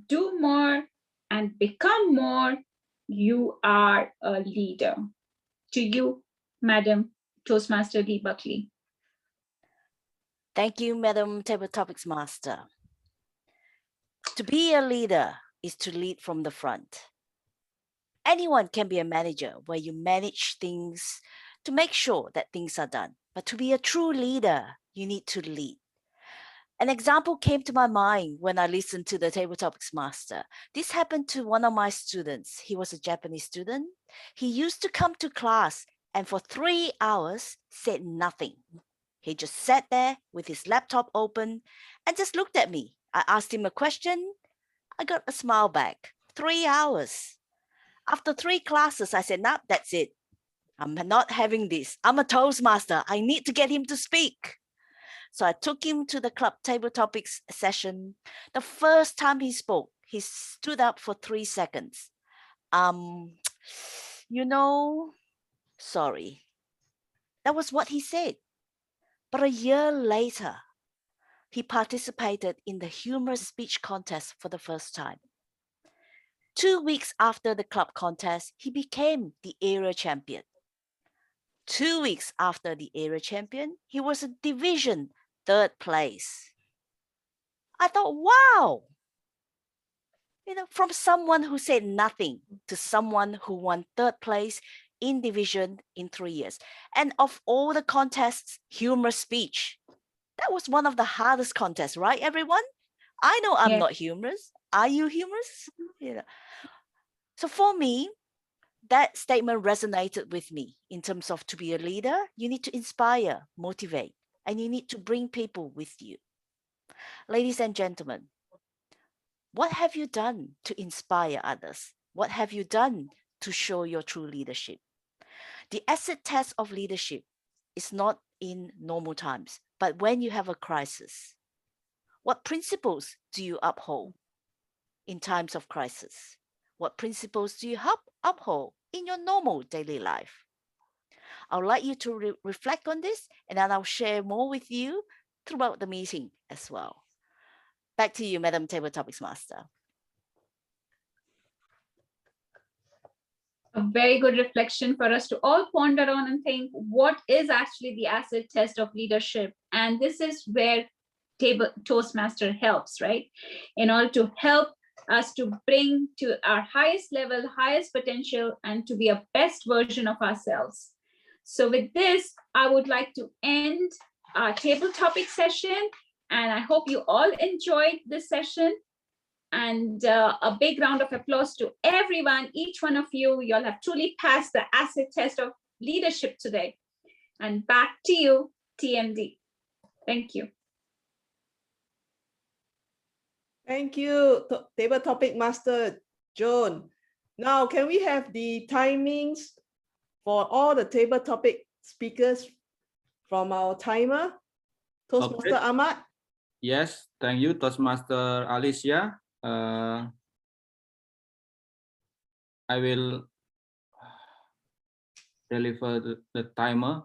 Speaker 5: do more, and become more, you are a leader. To you, Madam Toastmaster Lee Buckley.
Speaker 13: Thank you, Madam Table Topics Master. To be a leader is to lead from the front. Anyone can be a manager where you manage things to make sure that things are done. But to be a true leader, you need to lead. An example came to my mind when I listened to the Table Topics Master. This happened to one of my students. He was a Japanese student. He used to come to class and for 3 hours said nothing. He just sat there with his laptop open and just looked at me. I asked him a question. I got a smile back. 3 hours. After 3 classes, I said, nah, that's it. I'm not having this. I'm a Toastmaster. I need to get him to speak. So I took him to the club table topics session. The first time he spoke, he stood up for 3 seconds. Sorry. That was what he said. But a year later, he participated in the humorous speech contest for the first time. 2 weeks after the club contest, he became the area champion. 2 weeks after the area champion, he was a division 3rd place. I thought, wow, from someone who said nothing to someone who won 3rd place in division in 3 years. And of all the contests, humorous speech, that was one of the hardest contests, right, everyone? I know I'm not humorous. Are you humorous? So for me, that statement resonated with me in terms of to be a leader, you need to inspire, motivate, and you need to bring people with you. Ladies and gentlemen, what have you done to inspire others? What have you done to show your true leadership? The acid test of leadership is not in normal times, but when you have a crisis. What principles do you uphold in times of crisis? What principles do you uphold in your normal daily life? I would like you to reflect on this, and then I'll share more with you throughout the meeting as well. Back to you, Madam Table Topics Master.
Speaker 5: A very good reflection for us to all ponder on and think, what is actually the acid test of leadership? And this is where Toastmaster helps, right? In order to help us to bring to our highest level, highest potential, and to be a best version of ourselves. So with this, I would like to end our table topic session. And I hope you all enjoyed this session. And a big round of applause to everyone, each one of you. You all have truly passed the acid test of leadership today. And back to you, TMD. Thank you.
Speaker 1: Thank you, Table Topic Master Joan. Now, can we have the timings for all the table topic speakers from our timer? Toastmaster Ahmad?
Speaker 4: Yes, thank you, Toastmaster Alicia. I will deliver the timer,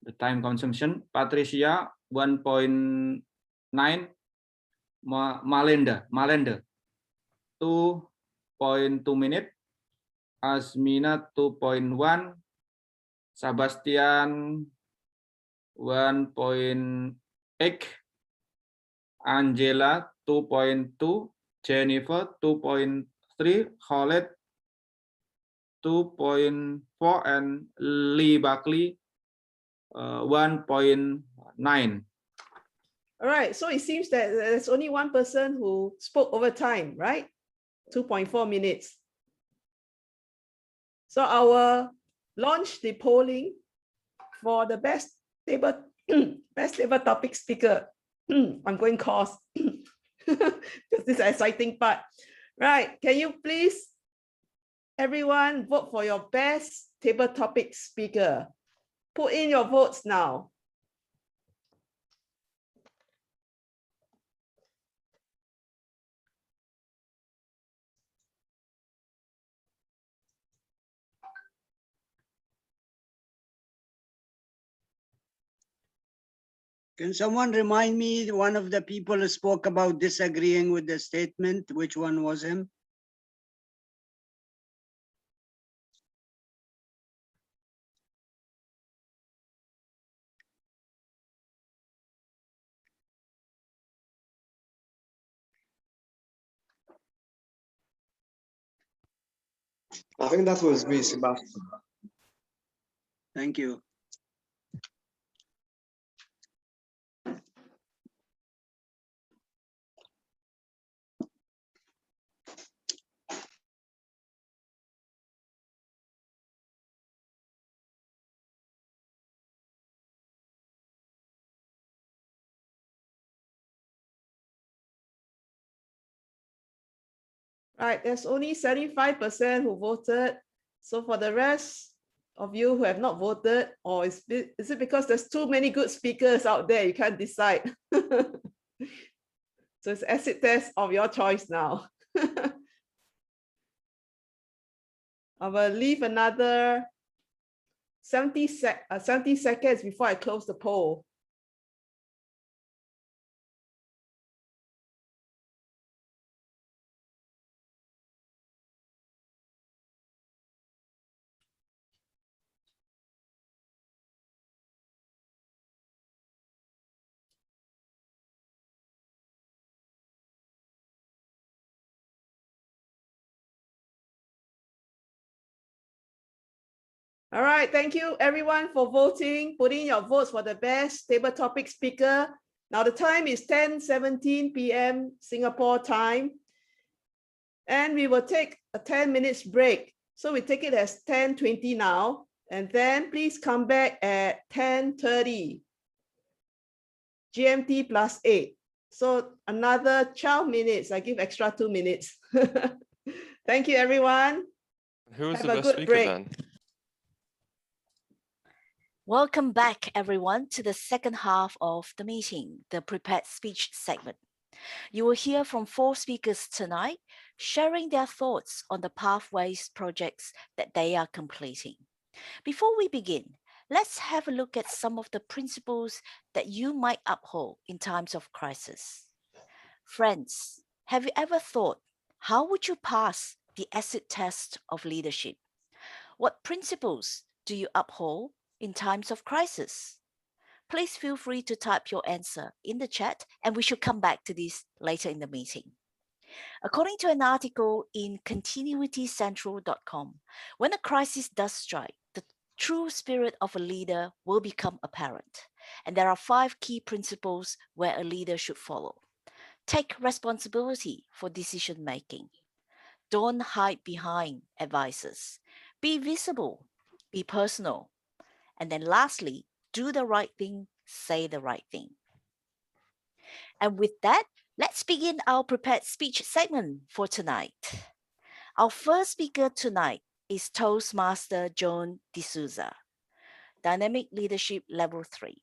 Speaker 4: the time consumption. Patricia, 1.9. Malenda, 2.2 minutes. Asmina, 2.1. Sebastian, 1.8. Angela, 2.2. Jennifer, 2.3. Khaled, 2.4. and Lee Buckley, 1.9.
Speaker 1: All right, so it seems that there's only one person who spoke over time, right? 2.4 minutes. So I will launch the polling for the best table topic speaker. I'm going course because this is an exciting part. Right, can you please, everyone, vote for your best table topic speaker? Put in your votes now.
Speaker 12: Can someone remind me, one of the people who spoke about disagreeing with the statement, which one was him?
Speaker 8: I think that was me, Sebastian.
Speaker 12: Thank you.
Speaker 1: Right, there's only 75% who voted. So for the rest of you who have not voted, or is it because there's too many good speakers out there, you can't decide? So it's acid test of your choice now. I will leave another 70 seconds before I close the poll. All right, thank you everyone for voting, putting your votes for the best table topic speaker. Now the time is 10:17 p.m. Singapore time. And we will take a 10 minutes break. So we take it as 10:20 now. And then please come back at 10:30 GMT plus 8. So another 12 minutes. I give extra 2 minutes. Thank you, everyone.
Speaker 2: Who was
Speaker 1: Have
Speaker 2: the
Speaker 1: a
Speaker 2: best
Speaker 1: good
Speaker 2: speaker
Speaker 1: break.
Speaker 2: then?
Speaker 13: Welcome back, everyone, to the second half of the meeting, the prepared speech segment. You will hear from 4 speakers tonight, sharing their thoughts on the pathways projects that they are completing. Before we begin, let's have a look at some of the principles that you might uphold in times of crisis. Friends, have you ever thought, how would you pass the acid test of leadership? What principles do you uphold in times of crisis? Please feel free to type your answer in the chat, and we should come back to this later in the meeting. According to an article in continuitycentral.com, when a crisis does strike, the true spirit of a leader will become apparent. And there are 5 key principles where a leader should follow. Take responsibility for decision making. Don't hide behind advisors. Be visible. Be personal. And then lastly, do the right thing, say the right thing. And with that, let's begin our prepared speech segment for tonight. Our first speaker tonight is Toastmaster Joan Souza, Dynamic Leadership Level 3.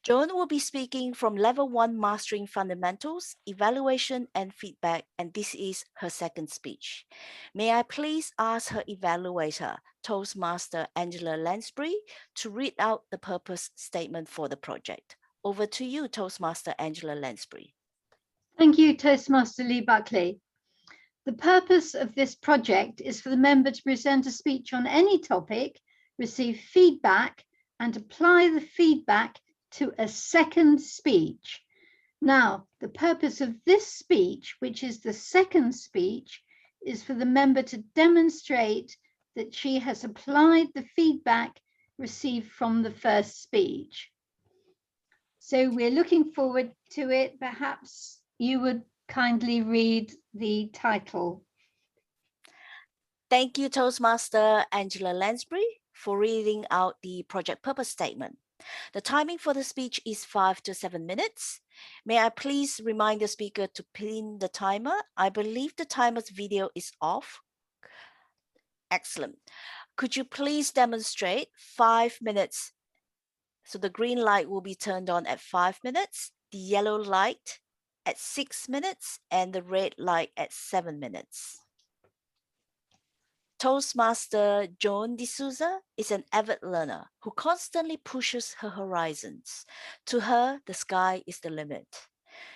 Speaker 13: Joan will be speaking from Level 1 Mastering Fundamentals, Evaluation and Feedback, and this is her second speech. May I please ask her evaluator, Toastmaster Angela Lansbury, to read out the purpose statement for the project. Over to you, Toastmaster Angela Lansbury.
Speaker 10: Thank you, Toastmaster Lee Buckley. The purpose of this project is for the member to present a speech on any topic, receive feedback, and apply the feedback to a second speech. Now, the purpose of this speech, which is the second speech, is for the member to demonstrate that she has applied the feedback received from the first speech. So we're looking forward to it. Perhaps you would kindly read the title.
Speaker 13: Thank you, Toastmaster Angela Lansbury, for reading out the project purpose statement. The timing for the speech is 5 to 7 minutes. May I please remind the speaker to pin the timer? I believe the timer's video is off. Excellent. Could you please demonstrate 5 minutes? So the green light will be turned on at 5 minutes, the yellow light at 6 minutes, and the red light at 7 minutes. Toastmaster Joan Souza is an avid learner who constantly pushes her horizons. To her, the sky is the limit.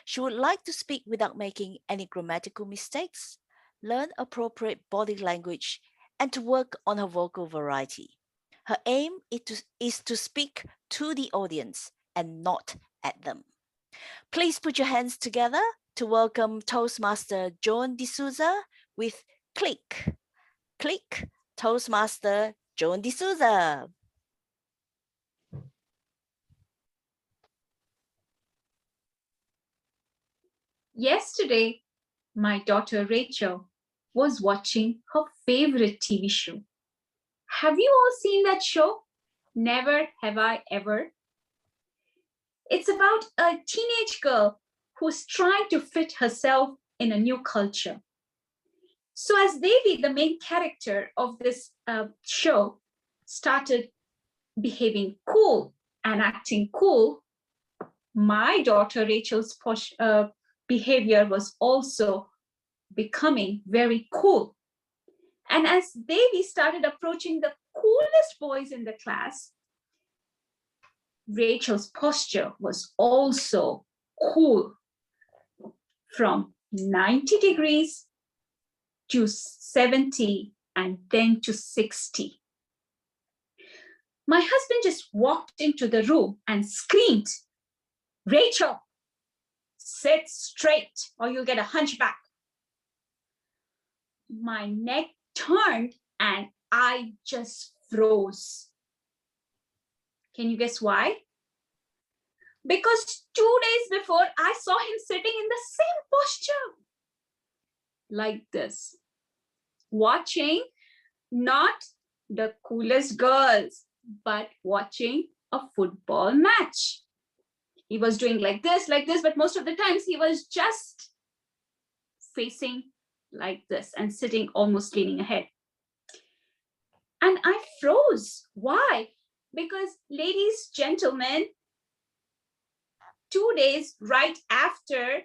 Speaker 13: She would like to speak without making any grammatical mistakes, learn appropriate body language, and to work on her vocal variety. Her aim is to speak to the audience and not at them. Please put your hands together to welcome Toastmaster Joan Souza with click. Click, Toastmaster Joan Souza.
Speaker 5: Yesterday, my daughter Rachel was watching her favorite TV show. Have you all seen that show? Never Have I Ever? It's about a teenage girl who's trying to fit herself in a new culture. So as Devi, the main character of this show, started behaving cool and acting cool, my daughter Rachel's behavior was also becoming very cool. And as Devi started approaching the coolest boys in the class, Rachel's posture was also cool, from 90 degrees to 70 and then to 60. My husband just walked into the room and screamed, "Rachel, sit straight or you'll get a hunchback." My neck turned and I just froze. Can you guess why? Because 2 days before, I saw him sitting in the same posture, like this, watching not the coolest girls, but watching a football match. He was doing like this, but most of the times he was just facing like this and sitting almost leaning ahead. And I froze. Why? Because, ladies, gentlemen, 2 days right after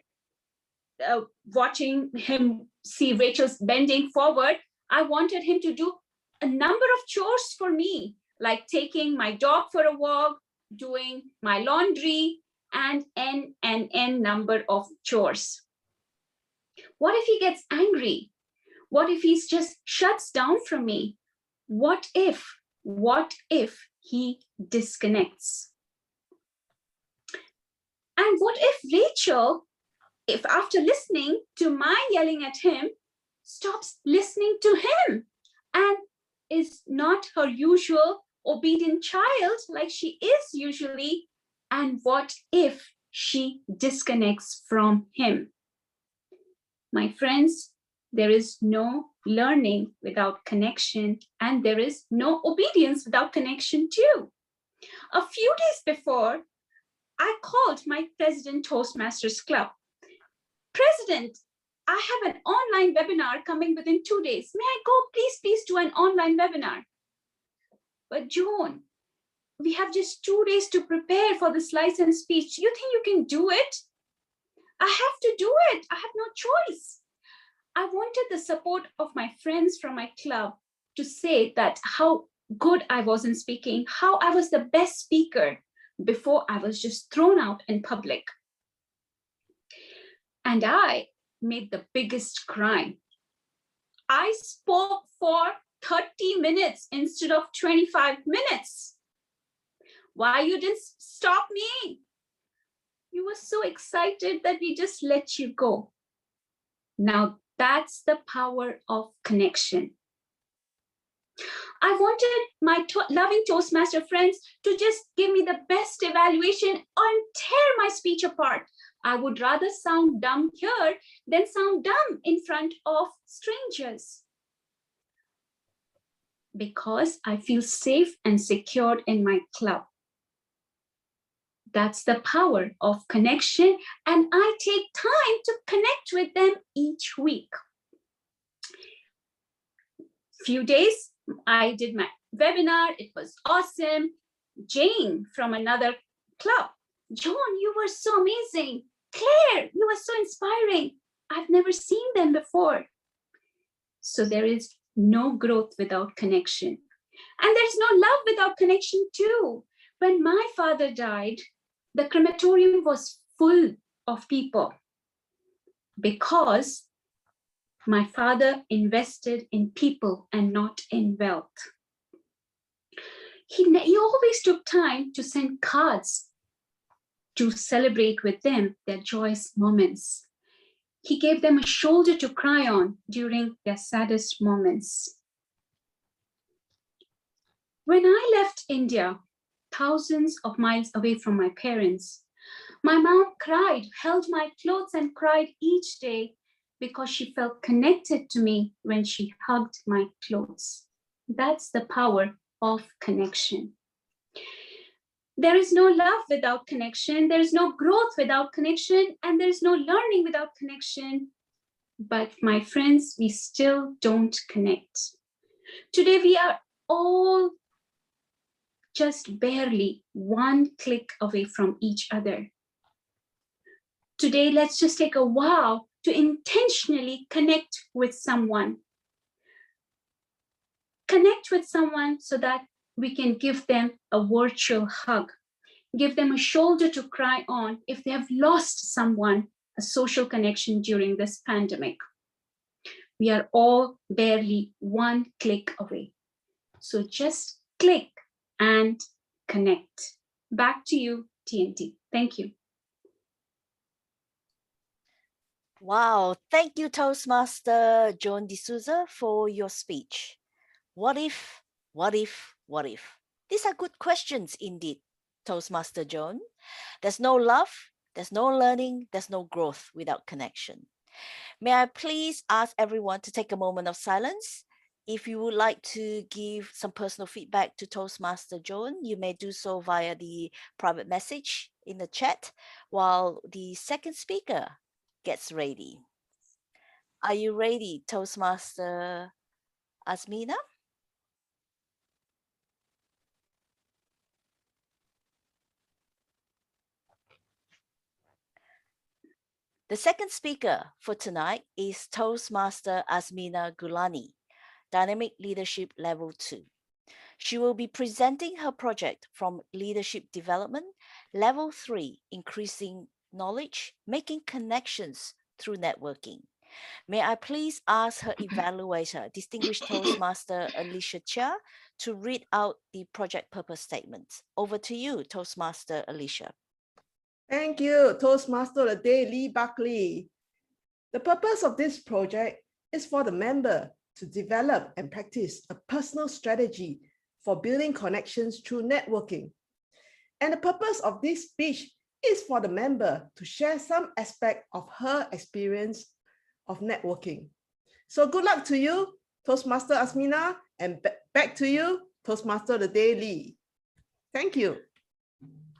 Speaker 5: watching him see Rachel's bending forward, I wanted him to do a number of chores for me, like taking my dog for a walk, doing my laundry, and n number of chores. What if he gets angry? What if he just shuts down from me? What if he disconnects? And what if Rachel, if after listening to my yelling at him, stops listening to him and is not her usual obedient child like she is usually? And what if she disconnects from him? My friends, there is no learning without connection, and there is no obedience without connection too. A few days before, I called my President Toastmasters Club. President, I have an online webinar coming within 2 days. May I go? Please do an online webinar. But Joan, we have just 2 days to prepare for the slides and speech. You think you can do it? I have to do it. I have no choice. I wanted the support of my friends from my club to say that how good I was in speaking, how I was the best speaker before I was just thrown out in public. And I made the biggest crime. I spoke for 30 minutes instead of 25 minutes. Why you didn't stop me? You were so excited that we just let you go. Now that's the power of connection. I wanted my loving Toastmaster friends to just give me the best evaluation and tear my speech apart. I would rather sound dumb here than sound dumb in front of strangers. Because I feel safe and secure in my club. That's the power of connection, and I take time to connect with them each week. Few days, I did my webinar. It was awesome. Jane from another club. Joan, you were so amazing. Claire, you were so inspiring. I've never seen them before. So there is no growth without connection. And there's no love without connection too. When my father died, the crematorium was full of people because my father invested in people and not in wealth. He always took time to send cards to celebrate with them their joyous moments. He gave them a shoulder to cry on during their saddest moments. When I left India, thousands of miles away from my parents, my mom cried, held my clothes and cried each day because she felt connected to me when she hugged my clothes. That's the power of connection. There is no love without connection. There is no growth without connection, and there is no learning without connection. But my friends, we still don't connect. Today, we are all just barely one click away from each other. Today, let's just take a while to intentionally connect with someone. Connect with someone so that we can give them a virtual hug, give them a shoulder to cry on if they have lost someone, a social connection during this pandemic. We are all barely one click away. So just click and connect. Back to you, TNT. Thank you.
Speaker 13: Wow, thank you, Toastmaster Joan D'Souza, for your speech. What if, what if, what if? These are good questions indeed, Toastmaster Joan. There's no love, there's no learning, there's no growth without connection. May I please ask everyone to take a moment of silence? If you would like to give some personal feedback to Toastmaster Joan, you may do so via the private message in the chat while the second speaker gets ready. Are you ready, Toastmaster Asmina? The second speaker for tonight is Toastmaster Asmina Gulani. Dynamic Leadership Level 2. She will be presenting her project from Leadership Development, Level 3, Increasing Knowledge, Making Connections Through Networking. May I please ask her evaluator, Distinguished Toastmaster Alicia Chia, to read out the project purpose statement. Over to you, Toastmaster Alicia.
Speaker 1: Thank you, Toastmaster of the Day, Lee Buckley. The purpose of this project is for the member to develop and practice a personal strategy for building connections through networking. And the purpose of this speech is for the member to share some aspect of her experience of networking. So good luck to you, Toastmaster Asmina, and back to you, Toastmaster of the Day, Lee. Thank you.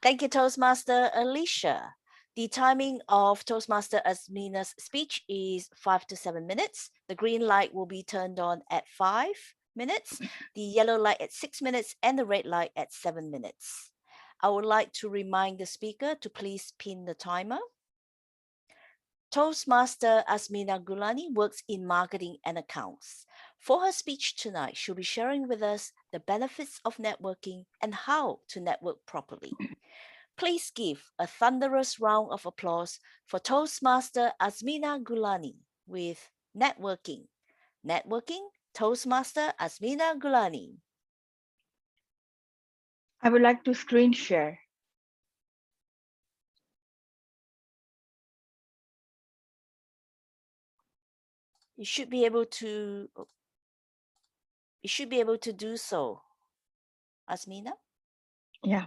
Speaker 13: Thank you, Toastmaster Alicia. The timing of Toastmaster Asmina's speech is 5 to 7 minutes. The green light will be turned on at 5 minutes, the yellow light at 6 minutes, and the red light at 7 minutes. I would like to remind the speaker to please pin the timer. Toastmaster Asmina Gulani works in marketing and accounts. For her speech tonight, she'll be sharing with us the benefits of networking and how to network properly. Please give a thunderous round of applause for Toastmaster Asmina Gulani with Networking. Networking, Toastmaster Asmina Gulani.
Speaker 7: I would like to screen share.
Speaker 13: You should be able to do so, Asmina.
Speaker 7: Yeah.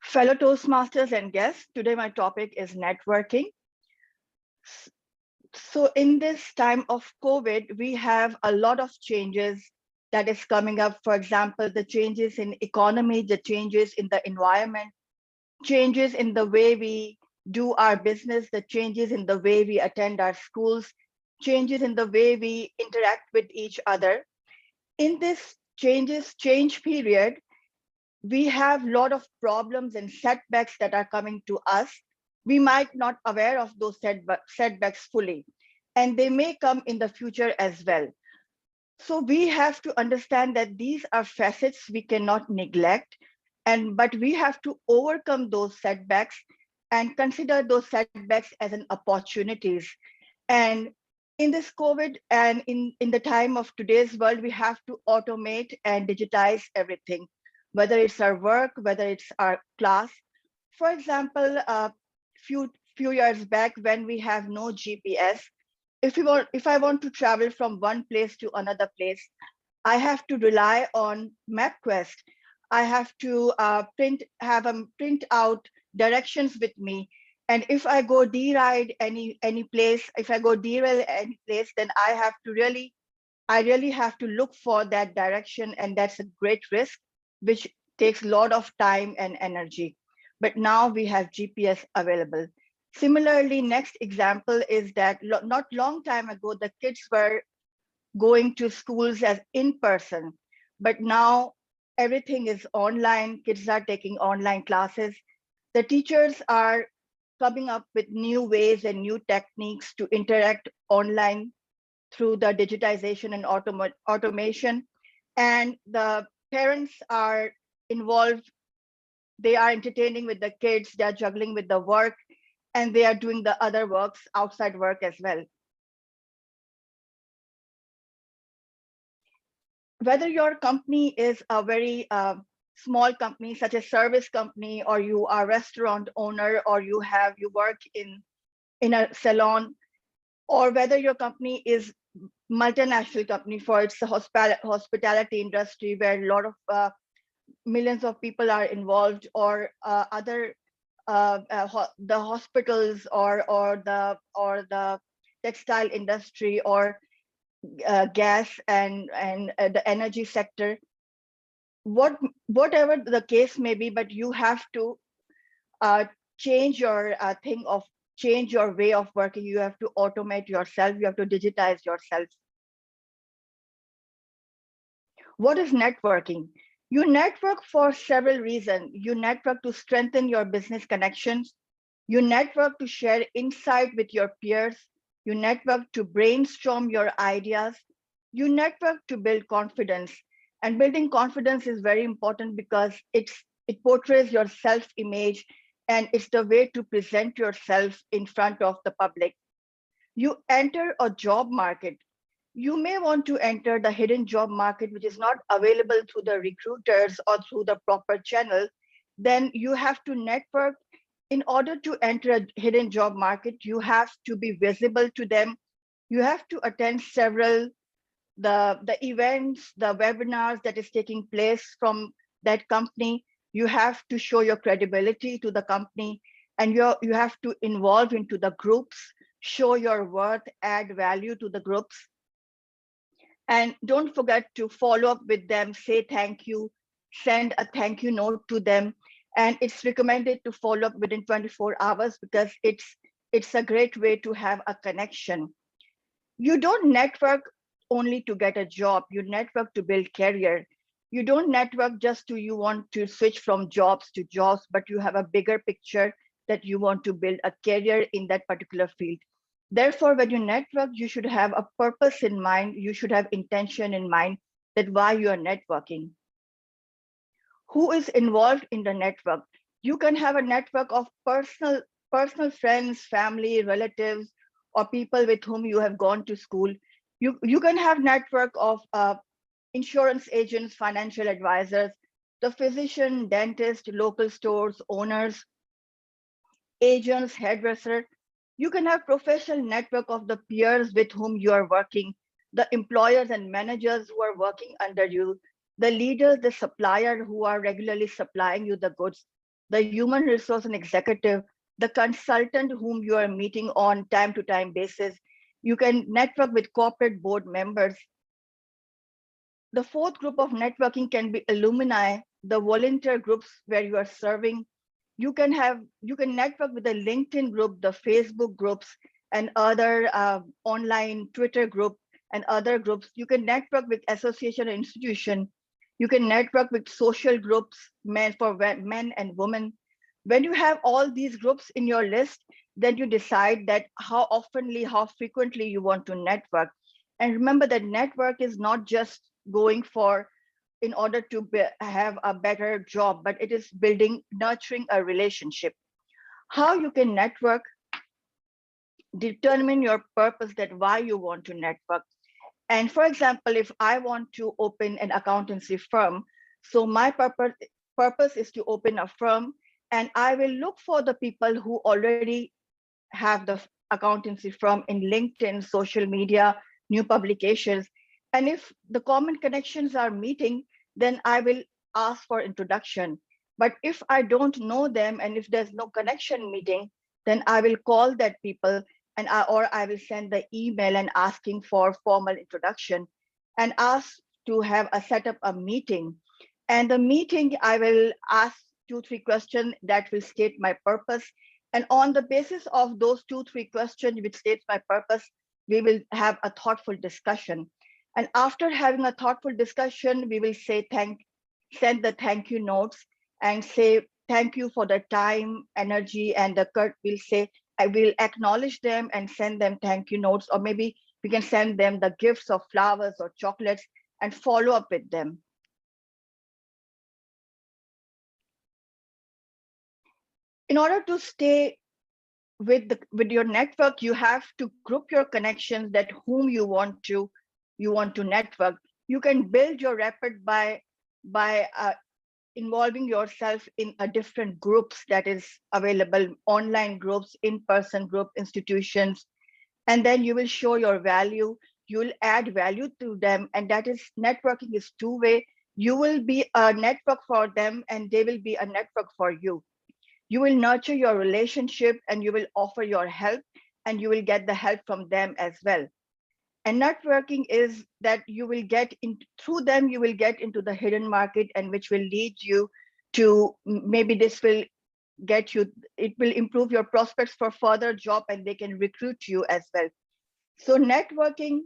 Speaker 7: Fellow Toastmasters and guests, today my topic is networking. So in this time of COVID, we have a lot of changes that is coming up. For example, the changes in economy, the changes in the environment, changes in the way we do our business, the changes in the way we attend our schools, changes in the way we interact with each other. In this change period, we have a lot of problems and setbacks that are coming to us. We might not be aware of those setbacks fully, and they may come in the future as well. So we have to understand that these are facets we cannot neglect, but we have to overcome those setbacks and consider those setbacks as an opportunities. And in this COVID and in the time of today's world, we have to automate and digitize everything, whether it's our work, whether it's our class. For example, a few years back when we have no GPS, if I want to travel from one place to another place, I have to rely on MapQuest. I have to print out directions with me. And if I go derail any place, then I really have to look for that direction, and that's a great risk, which takes a lot of time and energy. But now we have GPS available. Similarly, next example is that not long time ago, the kids were going to schools as in person, but now everything is online. Kids are taking online classes. The teachers are coming up with new ways and new techniques to interact online through the digitization and automation. And the parents are involved. They are entertaining with the kids, they're juggling with the work, and they are doing the other works, outside work as well. Whether your company is a very small company, such as service company, or you are a restaurant owner, or you work in a salon, or whether your company is multinational company for its hospitality industry, where a lot of millions of people are involved, or the hospitals, or the textile industry, or gas and the energy sector, whatever the case may be, but you have to change your change your way of working. You have to automate yourself. You have to digitize yourself. What is networking? You network for several reasons. You network to strengthen your business connections. You network to share insight with your peers. You network to brainstorm your ideas. You network to build confidence. And building confidence is very important because it portrays your self-image, and it's the way to present yourself in front of the public. You enter a job market. You may want to enter the hidden job market, which is not available through the recruiters or through the proper channel. Then you have to network. In order to enter a hidden job market, you have to be visible to them. You have to attend several the events, the webinars that is taking place from that company. You have to show your credibility to the company, and you have to involve into the groups, show your worth, add value to the groups. And don't forget to follow up with them, say thank you, send a thank you note to them. And it's recommended to follow up within 24 hours because it's a great way to have a connection. You don't network only to get a job, you network to build career. You don't network just to you want to switch from jobs to jobs, but you have a bigger picture that you want to build a career in that particular field. Therefore, when you network, you should have a purpose in mind. You should have intention in mind that why you are networking. Who is involved in the network? You can have a network of personal friends, family, relatives, or people with whom you have gone to school. You can have network of insurance agents, financial advisors, the physician, dentist, local stores, owners, agents, hairdresser. You can have professional network of the peers with whom you are working, the employers and managers who are working under you, the leaders, the supplier who are regularly supplying you the goods, the human resource and executive, the consultant whom you are meeting on time to time basis. You can network with corporate board members. The fourth group of networking can be alumni, the volunteer groups where you are serving. You can network with the LinkedIn group, the Facebook groups, and other online Twitter group and other groups. You can network with association or institution. You can network with social groups, men and women. When you have all these groups in your list, then you decide that how frequently you want to network. And remember that network is not just going for in order to have a better job, but it is nurturing a relationship. How you can network, determine your purpose, that why you want to network. And for example, if I want to open an accountancy firm, so my purpose is to open a firm, and I will look for the people who already have the accountancy firm in LinkedIn, social media, new publications. And if the common connections are meeting, then I will ask for introduction. But if I don't know them, and if there's no connection meeting, then I will call that people, and or I will send the email and asking for formal introduction and ask to set up a meeting. And the meeting, I will ask 2-3 questions that will state my purpose. And on the basis of those 2-3 questions which states my purpose, we will have a thoughtful discussion. And after having a thoughtful discussion, we will say send the thank you notes and say thank you for the time, energy, and we'll say I will acknowledge them and send them thank you notes, or maybe we can send them the gifts of flowers or chocolates and follow up with them. In order to stay with your network, you have to group your connections that whom you want to network. You can build your rapport by involving yourself in a different groups that is available, online groups, in-person group, institutions, and then you will show your value. You will add value to them, and that is networking is two-way. You will be a network for them, and they will be a network for you. You will nurture your relationship, and you will offer your help, and you will get the help from them as well. And networking is that you will get through them, you will get into the hidden market, and which will lead you to, maybe this will get you, it will improve your prospects for further job, and they can recruit you as well. So networking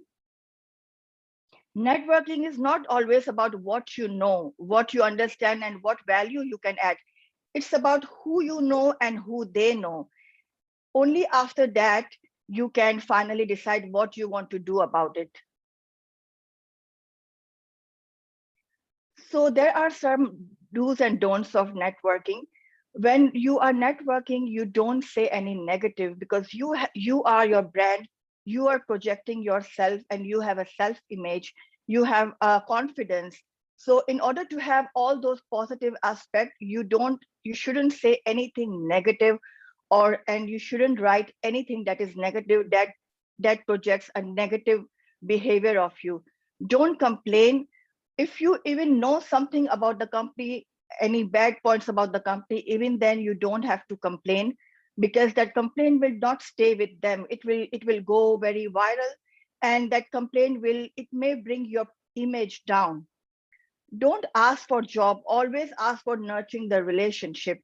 Speaker 7: Networking is not always about what you know, what you understand, and what value you can add. It's about who you know and who they know. Only after that, you can finally decide what you want to do about it. So there are some do's and don'ts of networking. When you are networking, you don't say any negative because you are your brand, you are projecting yourself and you have a self-image, you have a confidence. So in order to have all those positive aspects, you shouldn't say anything negative, and you shouldn't write anything that is negative, that projects a negative behavior of you. Don't complain. If you even know something about the company, any bad points about the company, even then you don't have to complain, because that complaint will not stay with them. It will go very viral, and that complaint may bring your image down. Don't ask for job, always ask for nurturing the relationship.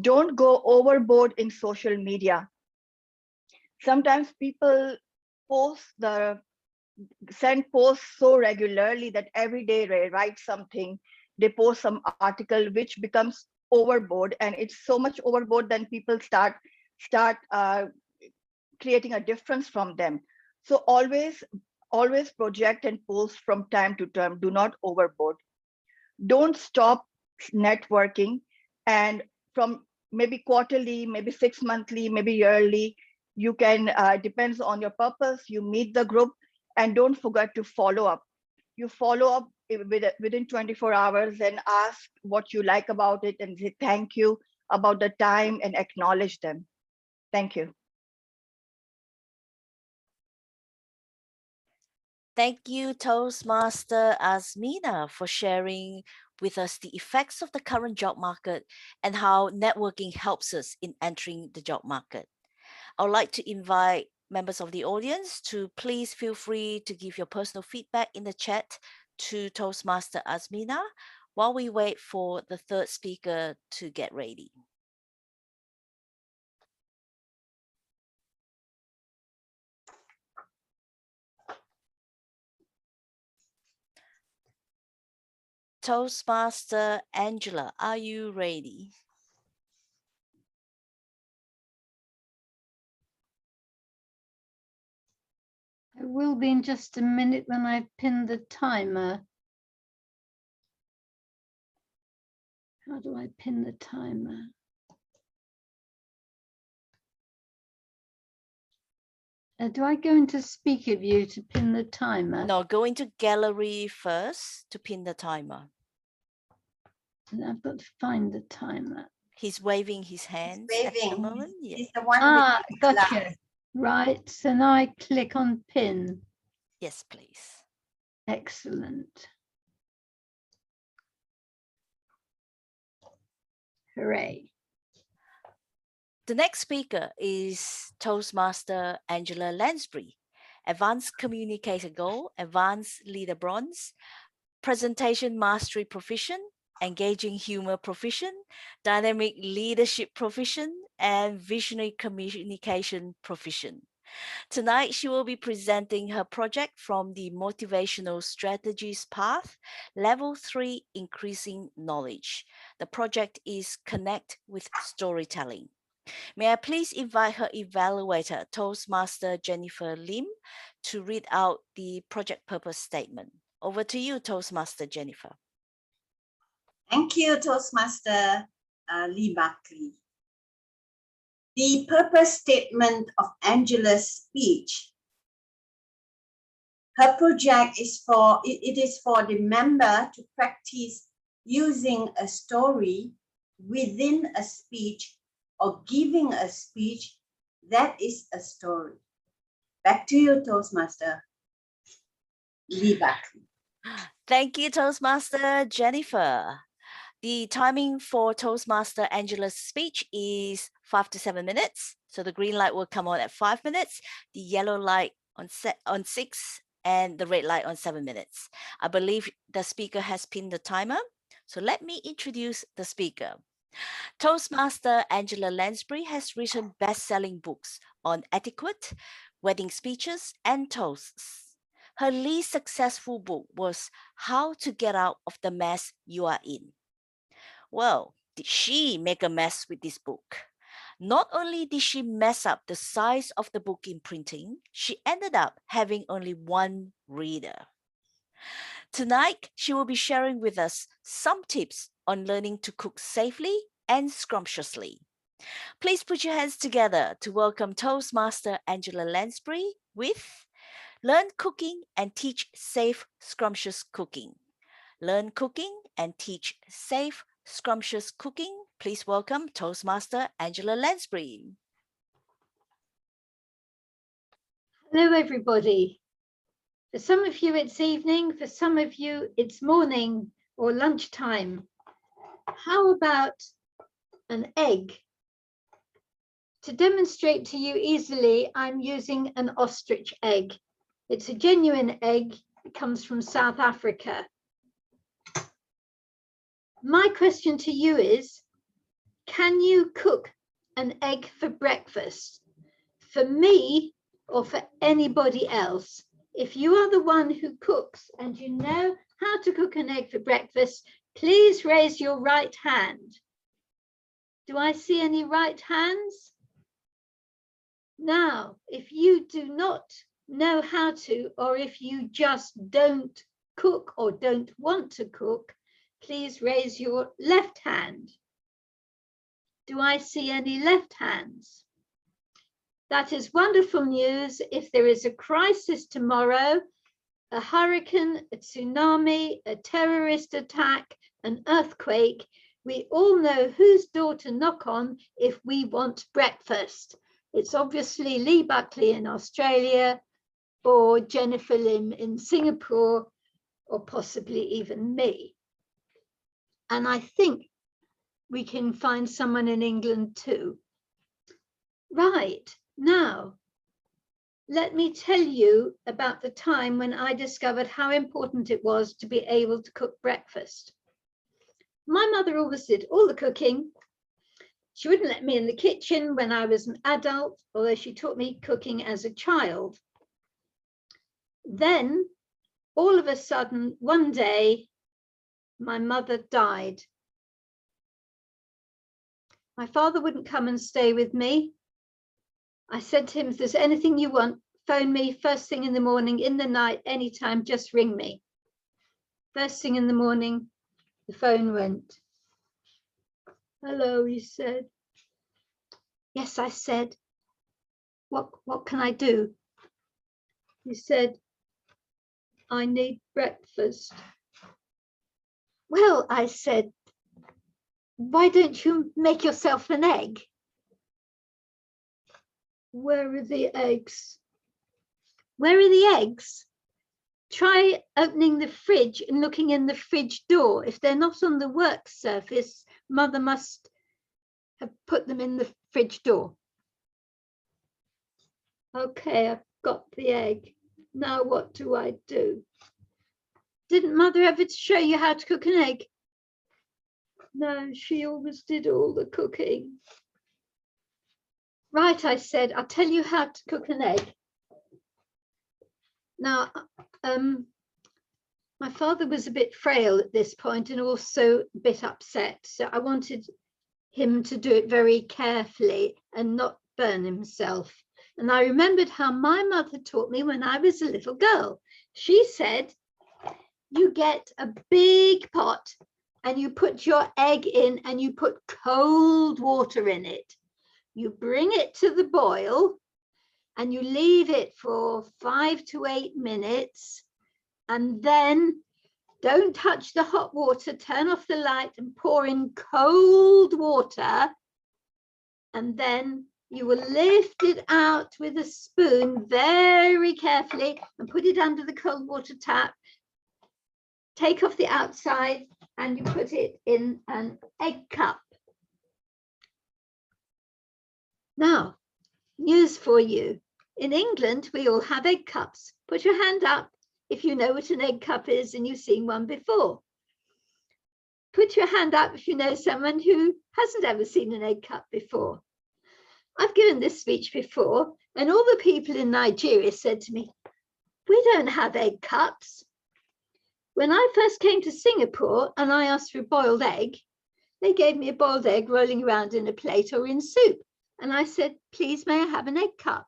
Speaker 7: Don't go overboard in social media. Sometimes people send posts so regularly that every day they write something, they post some article which becomes overboard, and it's so much overboard then people start creating a difference from them. So always project and post from time to time. Do not overboard. Don't stop networking, and from maybe quarterly, maybe 6 monthly, maybe yearly, you can depends on your purpose, you meet the group, and don't forget to follow up. You follow up within 24 hours and ask what you like about it and say thank you about the time and acknowledge them. Thank you.
Speaker 13: Thank you, Toastmaster Asmina, for sharing with us the effects of the current job market and how networking helps us in entering the job market. I would like to invite members of the audience to please feel free to give your personal feedback in the chat to Toastmaster Asmina while we wait for the third speaker to get ready. Toastmaster Angela, are you ready?
Speaker 10: It will be in just a minute when I pin the timer. How do I pin the timer? Do I go into speaker view to pin the timer?
Speaker 13: No, go into gallery first to pin the timer.
Speaker 10: And I've got to find the timer.
Speaker 13: He's waving his hands at the moment. Yeah.
Speaker 11: He's the one with
Speaker 10: gotcha.
Speaker 11: glass.
Speaker 10: Right, so now I click on pin.
Speaker 13: Yes, please.
Speaker 10: Excellent. Hooray.
Speaker 13: The next speaker is Toastmaster Angela Lansbury, Advanced Communicator Gold, Advanced Leader Bronze, Presentation Mastery Proficient, Engaging Humor Proficient, Dynamic Leadership Proficient, and Visionary Communication Proficient. Tonight, she will be presenting her project from the Motivational Strategies Path, Level 3, Increasing Knowledge. The project is Connect with Storytelling. May I please invite her evaluator, Toastmaster Jennifer Lim, to read out the project purpose statement. Over to you, Toastmaster Jennifer.
Speaker 11: Thank you, Toastmaster Lee Buckley. The purpose statement of Angela's speech. Her project is for the member to practice using a story within a speech or giving a speech that is a story. Back to you, Toastmaster Lee Buckley.
Speaker 13: Thank you, Toastmaster Jennifer. The timing for Toastmaster Angela's speech is 5 to 7 minutes. So the green light will come on at 5 minutes, the yellow light on 6, and the red light on 7 minutes. I believe the speaker has pinned the timer. So let me introduce the speaker. Toastmaster Angela Lansbury has written best-selling books on etiquette, wedding speeches, and toasts. her least successful book was How to Get Out of the Mess You Are In. Well, did she make a mess with this book? Not only did she mess up the size of the book in printing, she ended up having only one reader. Tonight, she will be sharing with us some tips on learning to cook safely and scrumptiously. Please put your hands together to welcome Toastmaster Angela Lansbury with Learn Cooking and Teach Safe, Scrumptious Cooking. Learn Cooking and Teach Safe, Scrumptious Cooking. Please welcome Toastmaster Angela Lansbury.
Speaker 10: Hello, everybody. For some of you, it's evening. For some of you, it's morning or lunchtime. How about an egg? To demonstrate to you easily, I'm using an ostrich egg. It's a genuine egg. It comes from South Africa. My question to you is, can you cook an egg for breakfast? For me or for anybody else? If you are the one who cooks and you know how to cook an egg for breakfast, please raise your right hand. Do I see any right hands? Now, if you do not know how to, or if you just don't cook or don't want to cook, please raise your left hand. Do I see any left hands? That is wonderful news. If there is a crisis tomorrow, a hurricane, a tsunami, a terrorist attack, an earthquake, we all know whose door to knock on if we want breakfast. It's obviously Lee Buckley in Australia or Jennifer Lim in Singapore, or possibly even me. And I think we can find someone in England too. Right, now, let me tell you about the time when I discovered how important it was to be able to cook breakfast. My mother always did all the cooking. She wouldn't let me in the kitchen when I was an adult, although she taught me cooking as a child. Then, all of a sudden, one day, my mother died. My father wouldn't come and stay with me. I said to him, if there's anything you want, phone me first thing in the morning, in the night, anytime, just ring me. First thing in the morning, the phone went. Hello, he said. Yes, I said. What can I do? He said, I need breakfast. Well, I said, why don't you make yourself an egg? Where are the eggs? Where are the eggs? Try opening the fridge and looking in the fridge door. If they're not on the work surface, Mother must have put them in the fridge door. Okay, I've got the egg. Now what do I do? Didn't Mother ever show you how to cook an egg? No, she always did all the cooking. Right, I said, I'll tell you how to cook an egg. Now, my father was a bit frail at this point and also a bit upset. So I wanted him to do it very carefully and not burn himself. And I remembered how my mother taught me when I was a little girl. She said, you get a big pot and you put your egg in and you put cold water in it. You bring it to the boil and you leave it for 5 to 8 minutes. And then don't touch the hot water, turn off the light and pour in cold water. And then you will lift it out with a spoon very carefully and put it under the cold water tap. Take off the outside and you put it in an egg cup. Now, news for you. In England, we all have egg cups. Put your hand up if you know what an egg cup is and you've seen one before. Put your hand up if you know someone who hasn't ever seen an egg cup before. I've given this speech before, and all the people in Nigeria said to me, we don't have egg cups. When I first came to Singapore and I asked for a boiled egg, they gave me a boiled egg rolling around in a plate or in soup. And I said, please, may I have an egg cup?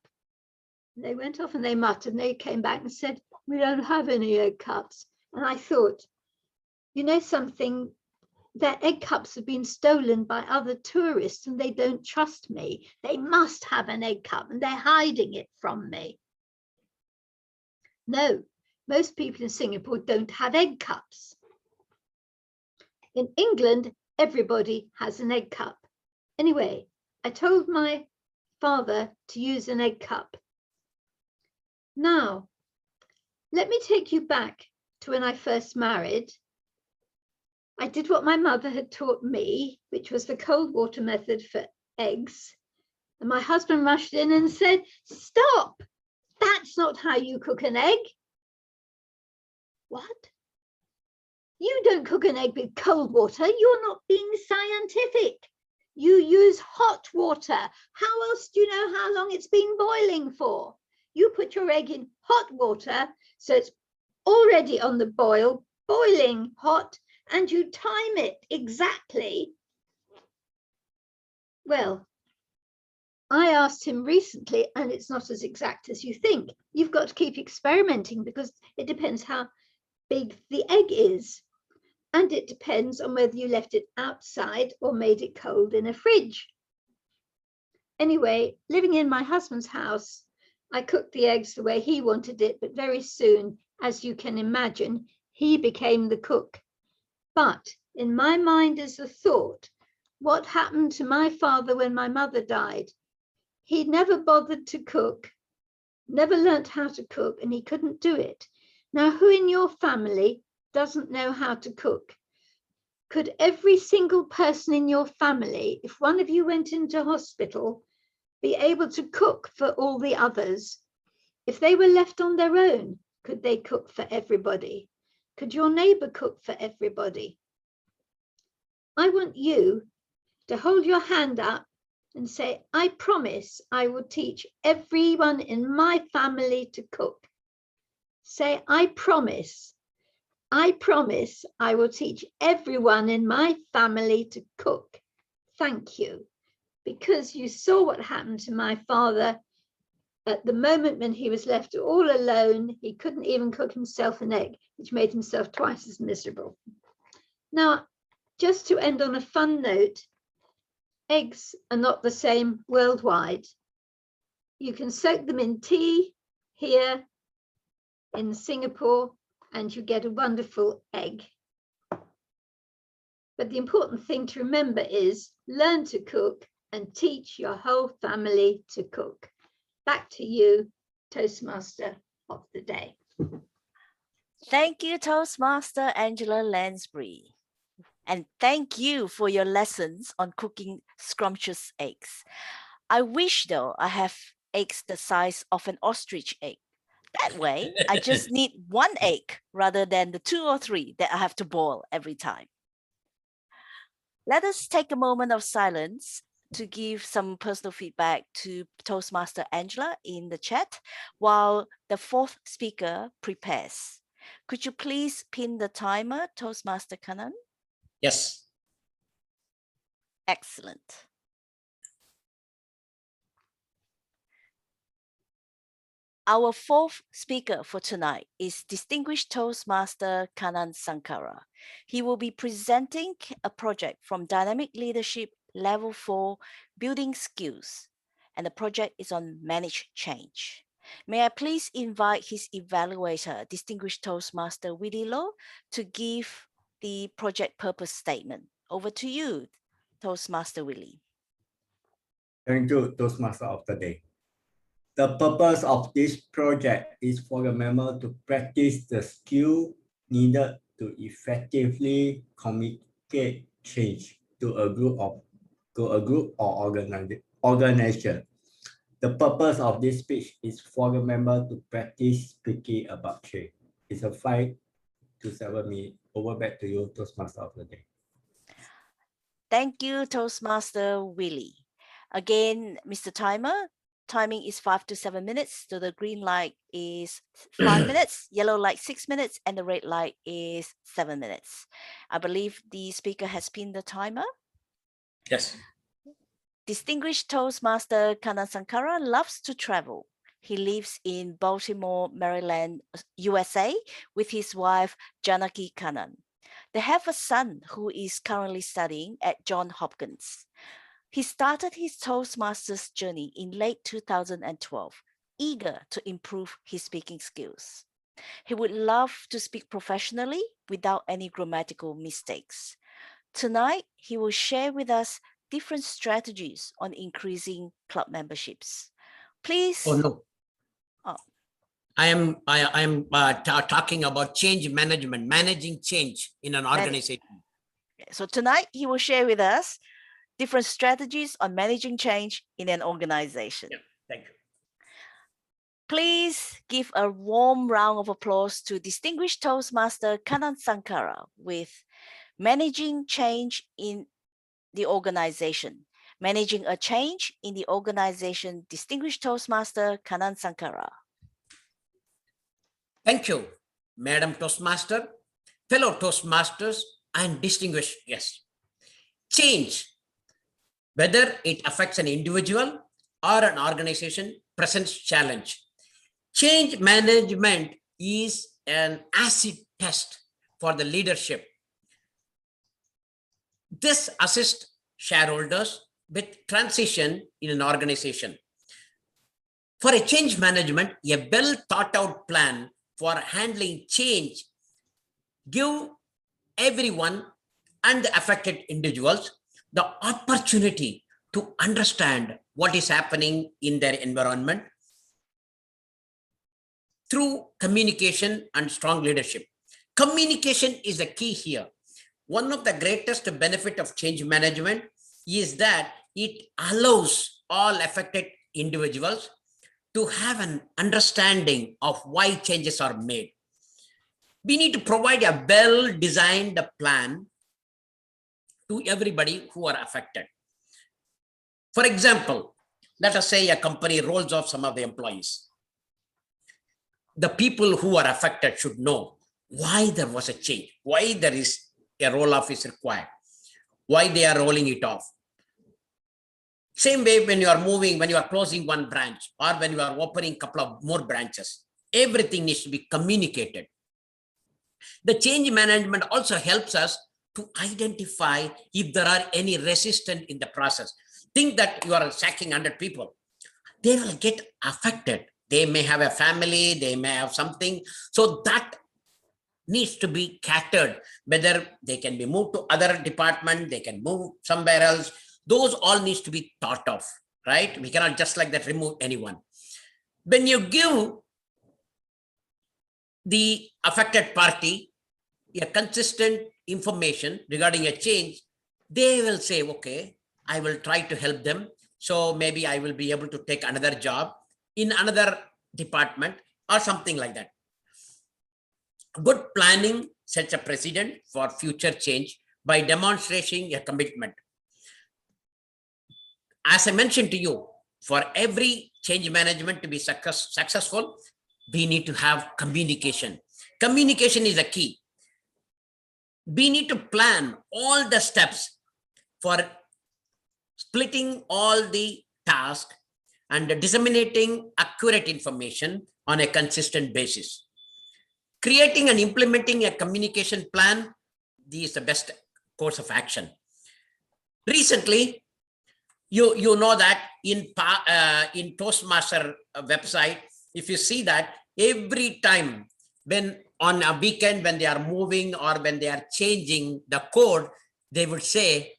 Speaker 10: And they went off and they muttered and they came back and said, we don't have any egg cups. And I thought, you know something, their egg cups have been stolen by other tourists and they don't trust me. They must have an egg cup and they're hiding it from me. No, most people in Singapore don't have egg cups. In England, everybody has an egg cup. Anyway, I told my father to use an egg cup. Now, let me take you back to when I first married. I did what my mother had taught me, which was the cold water method for eggs. And my husband rushed in and said, stop, that's not how you cook an egg. What? You don't cook an egg with cold water. You're not being scientific. You use hot water. How else do you know how long it's been boiling for? You put your egg in hot water, so it's already on the boil, boiling hot, and you time it exactly. Well, I asked him recently, and it's not as exact as you think. You've got to keep experimenting because it depends how big the egg is. And it depends on whether you left it outside or made it cold in a fridge. Anyway, living in my husband's house, I cooked the eggs the way he wanted it, but very soon, as you can imagine, he became the cook. But in my mind is the thought, what happened to my father when my mother died? He never bothered to cook, never learnt how to cook, and he couldn't do it. Now, who in your family doesn't know how to cook? Could every single person in your family, if one of you went into hospital, be able to cook for all the others? If they were left on their own, could they cook for everybody? Could your neighbor cook for everybody? I want you to hold your hand up and say, I promise I will teach everyone in my family to cook. Say, I promise I will teach everyone in my family to cook. Thank you. Because you saw what happened to my father at the moment when he was left all alone. He couldn't even cook himself an egg, which made himself twice as miserable. Now, just to end on a fun note, eggs are not the same worldwide. You can soak them in tea here in Singapore, and you get a wonderful egg. But the important thing to remember is learn to cook and teach your whole family to cook. Back to you, Toastmaster of the day.
Speaker 13: Thank you, Toastmaster Angela Lansbury. And thank you for your lessons on cooking scrumptious eggs. I wish, though, I have eggs the size of an ostrich egg. That way, I just need one egg rather than the 2 or 3 that I have to boil every time. Let us take a moment of silence to give some personal feedback to Toastmaster Angela in the chat while the 4th speaker prepares. Could you please pin the timer, Toastmaster Kanan?
Speaker 14: Yes.
Speaker 13: Excellent. Our 4th speaker for tonight is Distinguished Toastmaster Kanan Sankara. He will be presenting a project from Dynamic Leadership Level 4 Building Skills, and the project is on Manage Change. May I please invite his evaluator, Distinguished Toastmaster Willie Loh, to give the project purpose statement. Over to you, Toastmaster Willie.
Speaker 3: Thank you, Toastmaster of the day. The purpose of this project is for the member to practice the skill needed to effectively communicate change to a group or organization. The purpose of this speech is for the member to practice speaking about change. It's a 5 to 7 minutes. Over back to you, Toastmaster of the day.
Speaker 13: Thank you, Toastmaster Willie. Again, Mr. Timer, timing is 5 to 7 minutes. So the green light is 5 minutes, yellow light 6 minutes, and the red light is 7 minutes. I believe the speaker has pinned the timer.
Speaker 14: Yes.
Speaker 13: Distinguished Toastmaster Kannan Sankara loves to travel. He lives in Baltimore, Maryland, USA, with his wife, Janaki Kannan. They have a son who is currently studying at Johns Hopkins. He started his Toastmasters journey in late 2012, eager to improve his speaking skills. He would love to speak professionally without any grammatical mistakes. Tonight, he will share with us different strategies on increasing club memberships. Please.
Speaker 14: Oh, no.
Speaker 13: Oh.
Speaker 14: I am talking about change management, managing change in an organization.
Speaker 13: So tonight, he will share with us different strategies on managing change in an organization.
Speaker 14: Yeah, thank you.
Speaker 13: Please give a warm round of applause to distinguished Toastmaster Kannan Sankara with Managing Change in the Organization. Managing a Change in the Organization, distinguished Toastmaster Kannan Sankara.
Speaker 14: Thank you, Madam Toastmaster, fellow Toastmasters, and distinguished guests. Change, whether it affects an individual or an organization, presents challenge. Change management is an acid test for the leadership. This assists shareholders with transition in an organization. For a change management, a well thought out plan for handling change give everyone and the affected individuals the opportunity to understand what is happening in their environment through communication and strong leadership. Communication is the key here. One of the greatest benefit of change management is that it allows all affected individuals to have an understanding of why changes are made. We need to provide a well-designed plan to everybody who are affected. For example, let us say a company rolls off some of the employees. The people who are affected should know why there was a change, why there is a roll-off is required, why they are rolling it off. Same way when you are moving, when you are closing one branch or when you are opening a couple of more branches, everything needs to be communicated. The change management also helps us to identify if there are any resistance in the process. Think that you are sacking 100 people. They will get affected. They may have a family, they may have something. So that needs to be catered, whether they can be moved to other department, they can move somewhere else. Those all needs to be thought of, right? We cannot just like that remove anyone. When you give the affected party a consistent information regarding a change, they will say, okay, I will try to help them. So maybe I will be able to take another job in another department or something like that. Good planning sets a precedent for future change by demonstrating a commitment. As I mentioned to you, for every change management to be successful, we need to have communication. Communication is a key. We need to plan all the steps for splitting all the tasks and disseminating accurate information on a consistent basis. Creating and implementing a communication plan, this is the best course of action. Recently, you know that in Toastmaster website, if you see that every time when on a weekend, when they are moving or when they are changing the code, they would say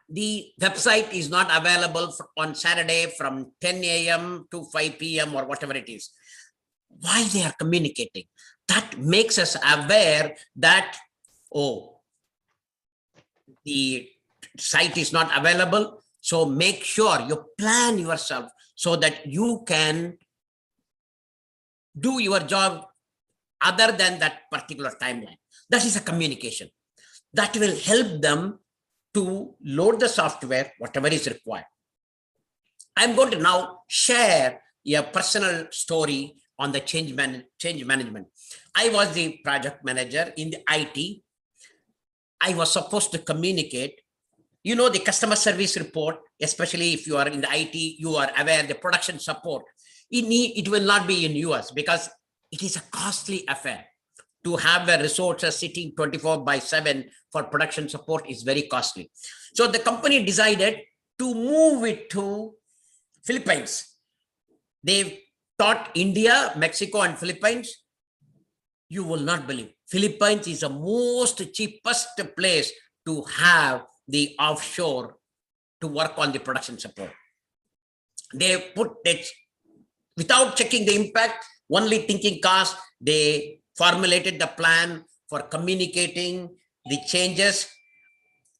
Speaker 14: the website is not available on Saturday from 10 a.m. to 5 p.m. or whatever it is. Why they are communicating? That makes us aware that, oh, the site is not available. So make sure you plan yourself so that you can do your job other than that particular timeline. That is a communication. That will help them to load the software, whatever is required. I'm going to now share a personal story on the change management. I was the project manager in the IT. I was supposed to communicate, the customer service report, especially if you are in the IT, you are aware the production support. It will not be in US because it is a costly affair. To have the resources sitting 24/7 for production support is very costly. So the company decided to move it to Philippines. They taught India, Mexico, and Philippines. You will not believe. Philippines is the most cheapest place to have the offshore to work on the production support. They put it without checking the impact, only thinking cost. They formulated the plan for communicating the changes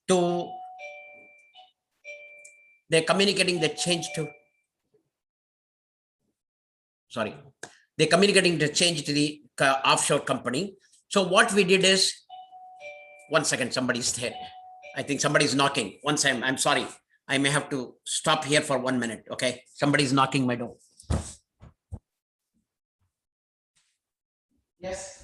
Speaker 14: to. They're communicating the change to. Sorry, they're communicating the change to the offshore company. So what we did is, one second, somebody's there. I think somebody's knocking. One second, I'm sorry. I may have to stop here for 1 minute, okay? Somebody's knocking my door. Yes.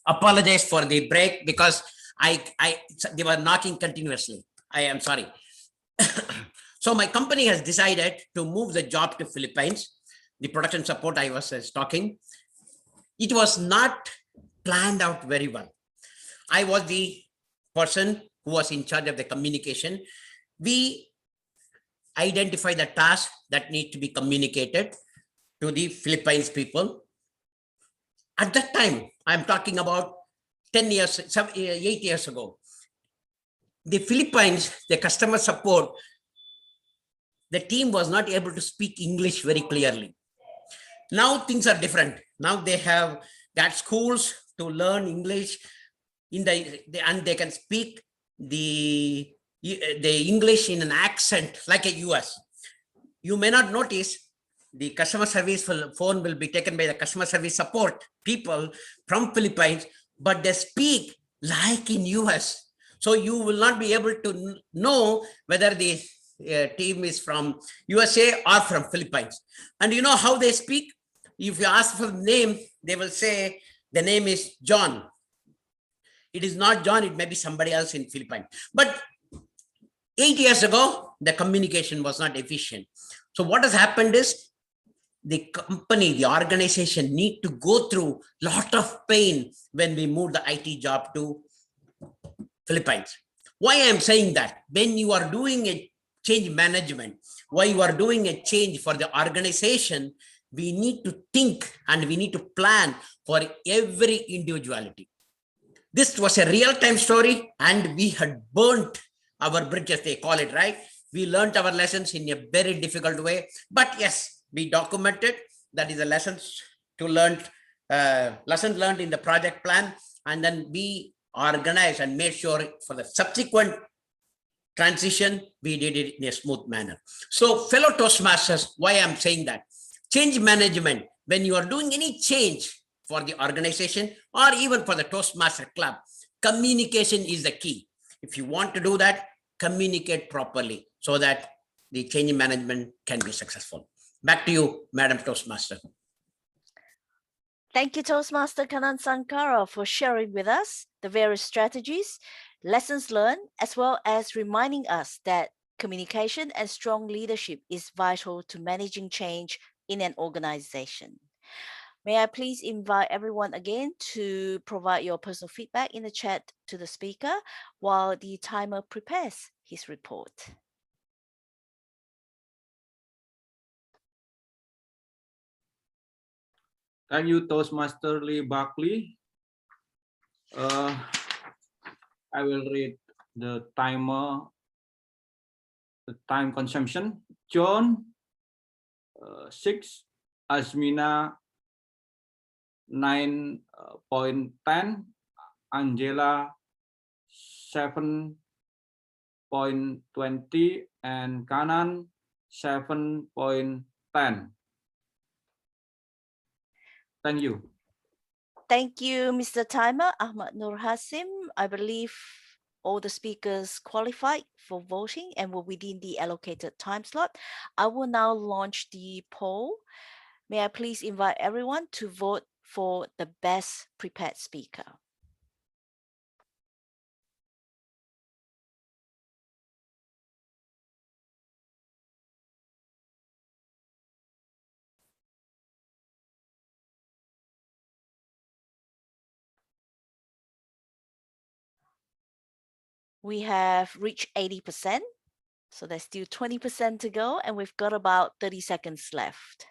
Speaker 14: Apologize for the break because they were knocking continuously. I am sorry. So my company has decided to move the job to Philippines. The production support I was talking, it was not planned out very well. I was the person who was in charge of the communication. We identify the task that need to be communicated to the Philippines people. At that time, I'm talking about 8 years ago. The Philippines, the customer support, the team was not able to speak English very clearly. Now things are different. Now they have got schools to learn English and they can speak the English in an accent like a US. You may not notice the customer service phone will be taken by the customer service support people from Philippines, but they speak like in US. So you will not be able to know whether the team is from USA or from Philippines. And you know how they speak? If you ask for the name, they will say the name is John. It is not John, it may be somebody else in Philippines. But 8 years ago, the communication was not efficient. So what has happened is the company, the organization need to go through a lot of pain when we move the IT job to Philippines. Why I am saying that? When you are doing a change management, why you are doing a change for the organization, we need to think and we need to plan for every individuality. This was a real-time story and we had burnt our bridges, they call it, right? We learned our lessons in a very difficult way, but yes, we documented. That is the lessons learned in the project plan, and then we organized and made sure for the subsequent transition, we did it in a smooth manner. So fellow Toastmasters, why I'm saying that? Change management, when you are doing any change for the organization or even for the Toastmaster Club, communication is the key. If you want to do that, communicate properly so that the change management can be successful. Back to you, Madam Toastmaster.
Speaker 13: Thank you, Toastmaster Kanan Sankara, for sharing with us the various strategies, lessons learned, as well as reminding us that communication and strong leadership is vital to managing change in an organization. May I please invite everyone again to provide your personal feedback in the chat to the speaker while the timer prepares his report.
Speaker 4: Thank you, Toastmaster Lee Buckley. I will read the timer, the time consumption. Joan, 6, Asmina, 9.10, Angela, 7, 7.20 and Kanan 7.10. Thank you.
Speaker 13: Thank you, Mr. Timer, Ahmad Nur Hasim. I believe all the speakers qualified for voting and were within the allocated time slot. I will now launch the poll. May I please invite everyone to vote for the best prepared speaker. We have reached 80%, so there's still 20% to go, and we've got about 30 seconds left.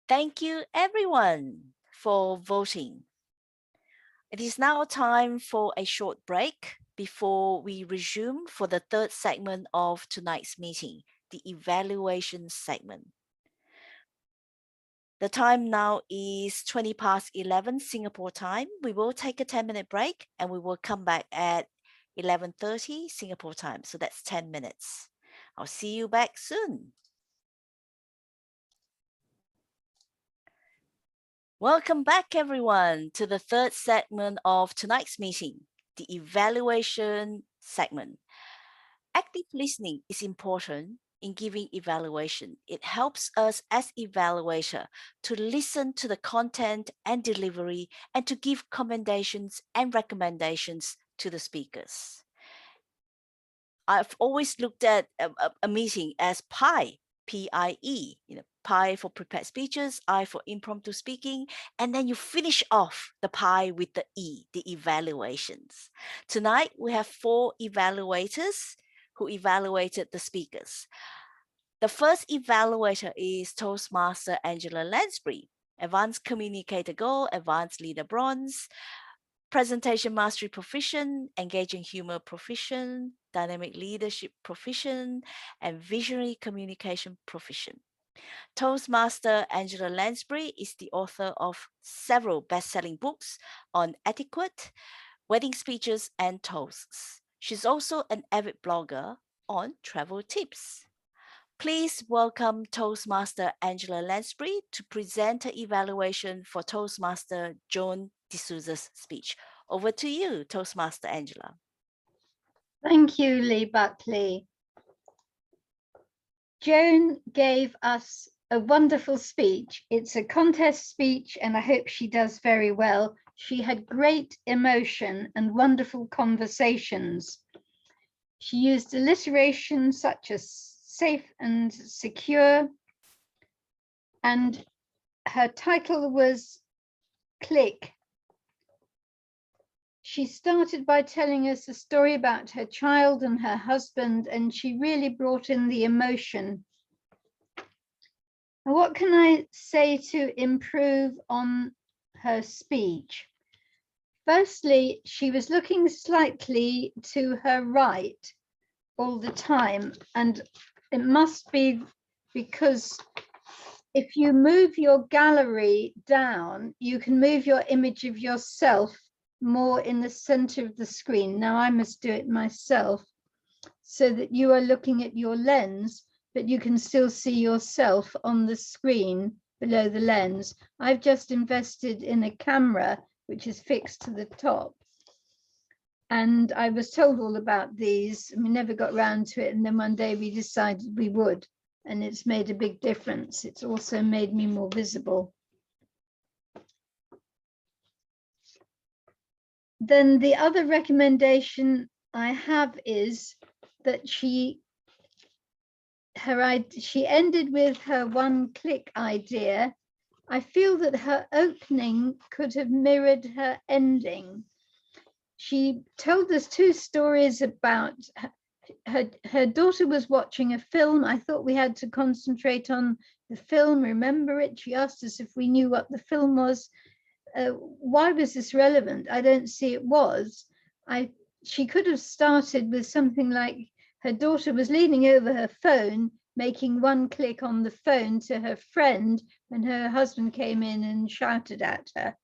Speaker 13: Thank you, everyone, for voting. It is now time for a short break before we resume for the third segment of tonight's meeting, the evaluation segment. The time now is 20 past 11 Singapore time. We will take a 10-minute break and we will come back at 11:30 Singapore time. So that's 10 minutes. I'll see you back soon. Welcome back, everyone, to the third segment of tonight's meeting, the evaluation segment. Active listening is important in giving evaluation. It helps us as evaluator to listen to the content and delivery and to give commendations and recommendations to the speakers. I've always looked at a meeting as PIE, P-I-E, PIE for prepared speeches, I for impromptu speaking, and then you finish off the PIE with the E, the evaluations. Tonight, we have 4 evaluators who evaluated the speakers. The first evaluator is Toastmaster Angela Lansbury, Advanced Communicator Gold, Advanced Leader Bronze, Presentation Mastery Proficient, Engaging Humor Proficient, Dynamic Leadership Proficient, and Visionary Communication Proficient. Toastmaster Angela Lansbury is the author of several best-selling books on etiquette, wedding speeches, and toasts. She's also an avid blogger on travel tips. Please welcome Toastmaster Angela Lansbury to present her evaluation for Toastmaster Joan D'Souza's speech. Over to you, Toastmaster Angela.
Speaker 10: Thank you, Lee Buckley. Joan gave us a wonderful speech. It's a contest speech, and I hope she does very well. She had great emotion and wonderful conversations. She used alliteration such as safe and secure, and her title was Click. She started by telling us a story about her child and her husband, and she really brought in the emotion. And what can I say to improve on her speech? Firstly, she was looking slightly to her right all the time, and it must be because if you move your gallery down, you can move your image of yourself more in the center of the screen. Now I must do it myself so that you are looking at your lens, but you can still see yourself on the screen below the lens. I've just invested in a camera which is fixed to the top. And I was told all about these, and we never got round to it. And then one day we decided we would, and it's made a big difference. It's also made me more visible. Then the other recommendation I have is that she ended with her one-click idea. I feel that her opening could have mirrored her ending. she told us two stories about her daughter was watching a film. I thought we had to concentrate on the film, remember it. She asked us if we knew what the film was. Why was this relevant? I don't see it was. She could have started with something like her daughter was leaning over her phone, making one click on the phone to her friend when her husband came in and shouted at her.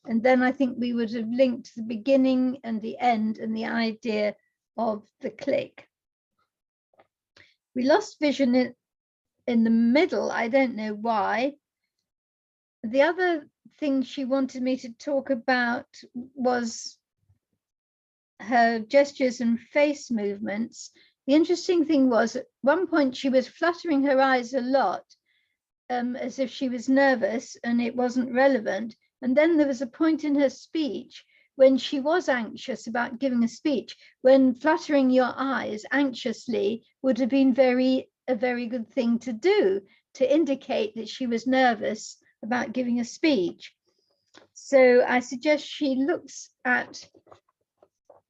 Speaker 10: And then I think we would have linked the beginning and the end and the idea of the click. We lost vision in the middle. I don't know why. The other thing she wanted me to talk about was her gestures and face movements. The interesting thing was at one point she was fluttering her eyes a lot, as if she was nervous and it wasn't relevant. And then there was a point in her speech when she was anxious about giving a speech, when fluttering your eyes anxiously would have been a very good thing to do, to indicate that she was nervous about giving a speech. So I suggest she looks at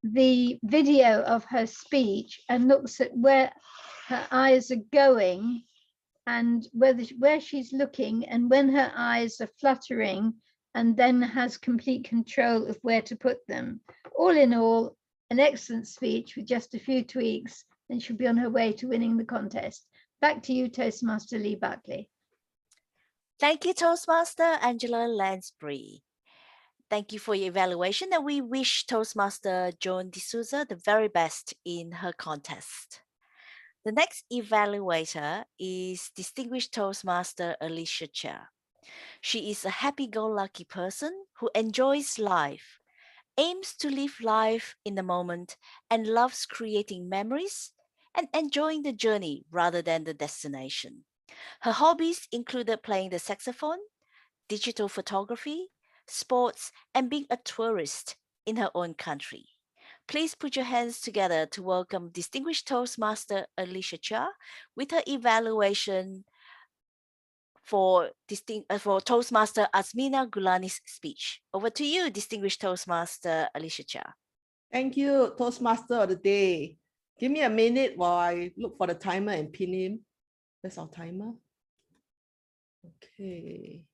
Speaker 10: the video of her speech and looks at where her eyes are going and where she's looking and when her eyes are fluttering, and then has complete control of where to put them. All in all, an excellent speech with just a few tweaks, and she'll be on her way to winning the contest. Back to you, Toastmaster Lee Buckley.
Speaker 13: Thank you, Toastmaster Angela Lansbury. Thank you for your evaluation, and we wish Toastmaster Joan de Souza the very best in her contest. The next evaluator is Distinguished Toastmaster Alicia Chia. She is a happy-go-lucky person who enjoys life, aims to live life in the moment, and loves creating memories and enjoying the journey rather than the destination. Her hobbies included playing the saxophone, digital photography, sports, and being a tourist in her own country. Please put your hands together to welcome Distinguished Toastmaster Alicia Chia with her evaluation for Toastmaster Asmina Gulani's speech. Over to you, Distinguished Toastmaster Alicia Chia.
Speaker 1: Thank you, Toastmaster of the day. Give me a minute while I look for the timer and pin him. That's our timer. Okay.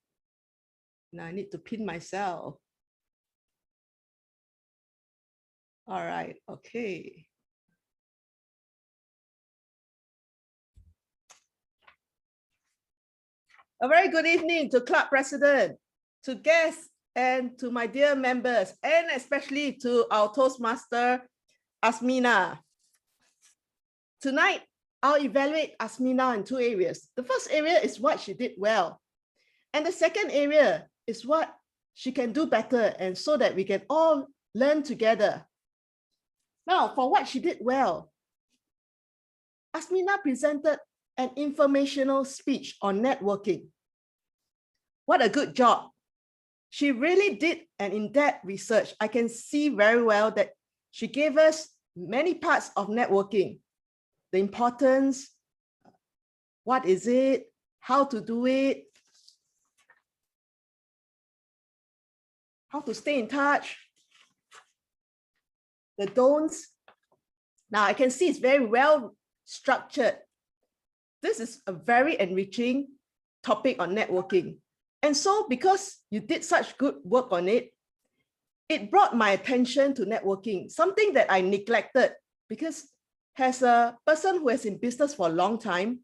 Speaker 1: Now I need to pin myself. All right, okay. A very good evening to Club President, to guests, and to my dear members, and especially to our Toastmaster, Asmina. Tonight, I'll evaluate Asmina in two areas. The first area is what she did well. And the second area is what she can do better, and so that we can all learn together. Now, for what she did well, Asmina presented an informational speech on networking. What a good job. She really did an in-depth research. I can see very well that she gave us many parts of networking. The importance, what is it, how to do it, how to stay in touch, the don'ts. Now I can see it's very well structured. This is a very enriching topic on networking. And so because you did such good work on it, it brought my attention to networking, something that I neglected because as a person who is in business for a long time,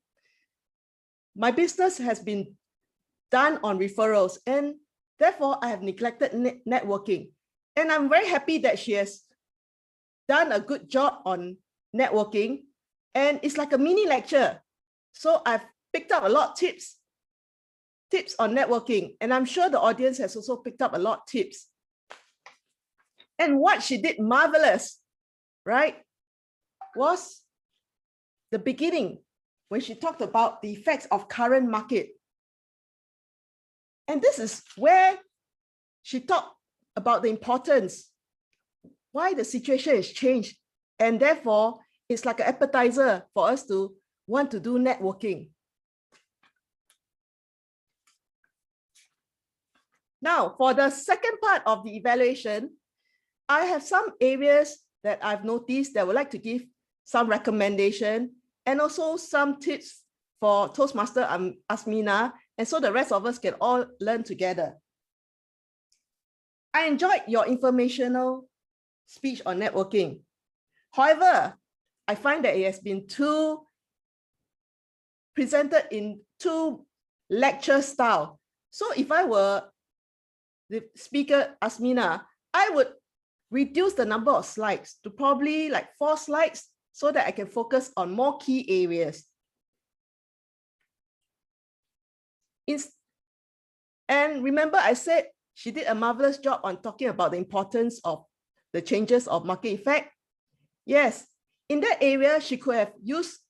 Speaker 1: my business has been done on referrals, and therefore I have neglected networking. And I'm very happy that she has done a good job on networking, and it's like a mini lecture. So I've picked up a lot of tips on networking, and I'm sure the audience has also picked up a lot of tips. And what she did marvelous, right, was the beginning when she talked about the effects of current market. And this is where she talked about the importance, why the situation has changed, and therefore it's like an appetizer for us to want to do networking. Now, for the second part of the evaluation, I have some areas that I've noticed that I would like to give some recommendation and also some tips for Toastmaster Asmina, and so the rest of us can all learn together. I enjoyed your informational speech on networking. However, I find that it has been presented in too lecture style. So if I were the speaker Asmina, I would reduce the number of slides to probably like 4 slides so that I can focus on more key areas. And remember, I said she did a marvelous job on talking about the importance of the changes of market effect. Yes, in that area, she could have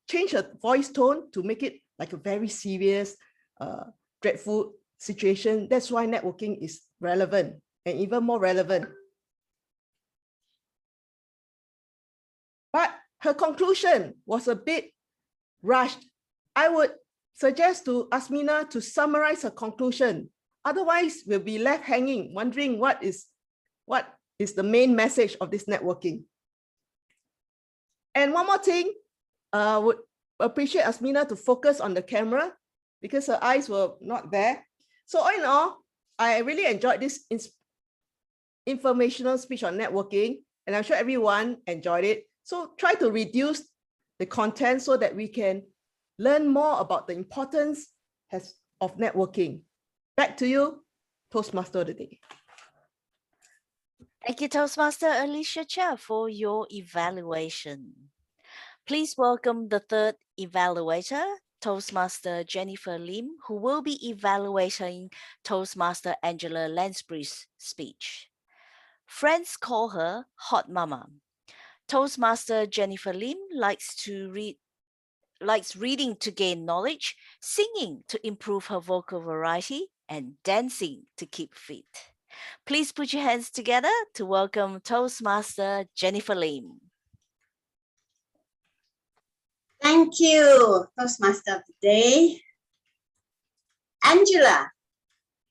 Speaker 1: changed her voice tone to make it like a very serious, dreadful situation. That's why networking is relevant and even more relevant. But her conclusion was a bit rushed. I would suggest to Asmina to summarize her conclusion. Otherwise, we'll be left hanging, wondering what is the main message of this networking. And one more thing, would appreciate Asmina to focus on the camera because her eyes were not there. So all in all, I really enjoyed this informational speech on networking, and I'm sure everyone enjoyed it. So try to reduce the content so that we can learn more about the importance of networking. Back to you, Toastmaster of the Day.
Speaker 13: Thank you, Toastmaster Alicia Chia, for your evaluation. Please welcome the third evaluator, Toastmaster Jennifer Lim, who will be evaluating Toastmaster Angela Lansbury's speech. Friends call her Hot Mama. Toastmaster Jennifer Lim likes reading to gain knowledge, singing to improve her vocal variety, and dancing to keep fit. Please put your hands together to welcome Toastmaster Jennifer Lim.
Speaker 11: Thank you, Toastmaster of the Day. Angela,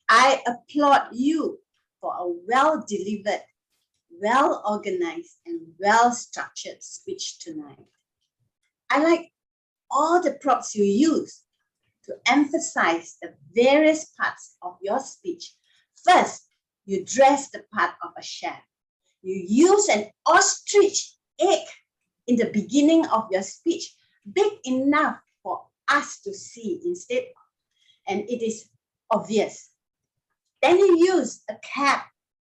Speaker 11: I applaud you for a well-delivered, well-organized, and well-structured speech tonight. I like all the props you use to emphasize the various parts of your speech. First, you dress the part of a chef. You use an ostrich egg in the beginning of your speech, big enough for us to see instead, and it is obvious. Then you use a cat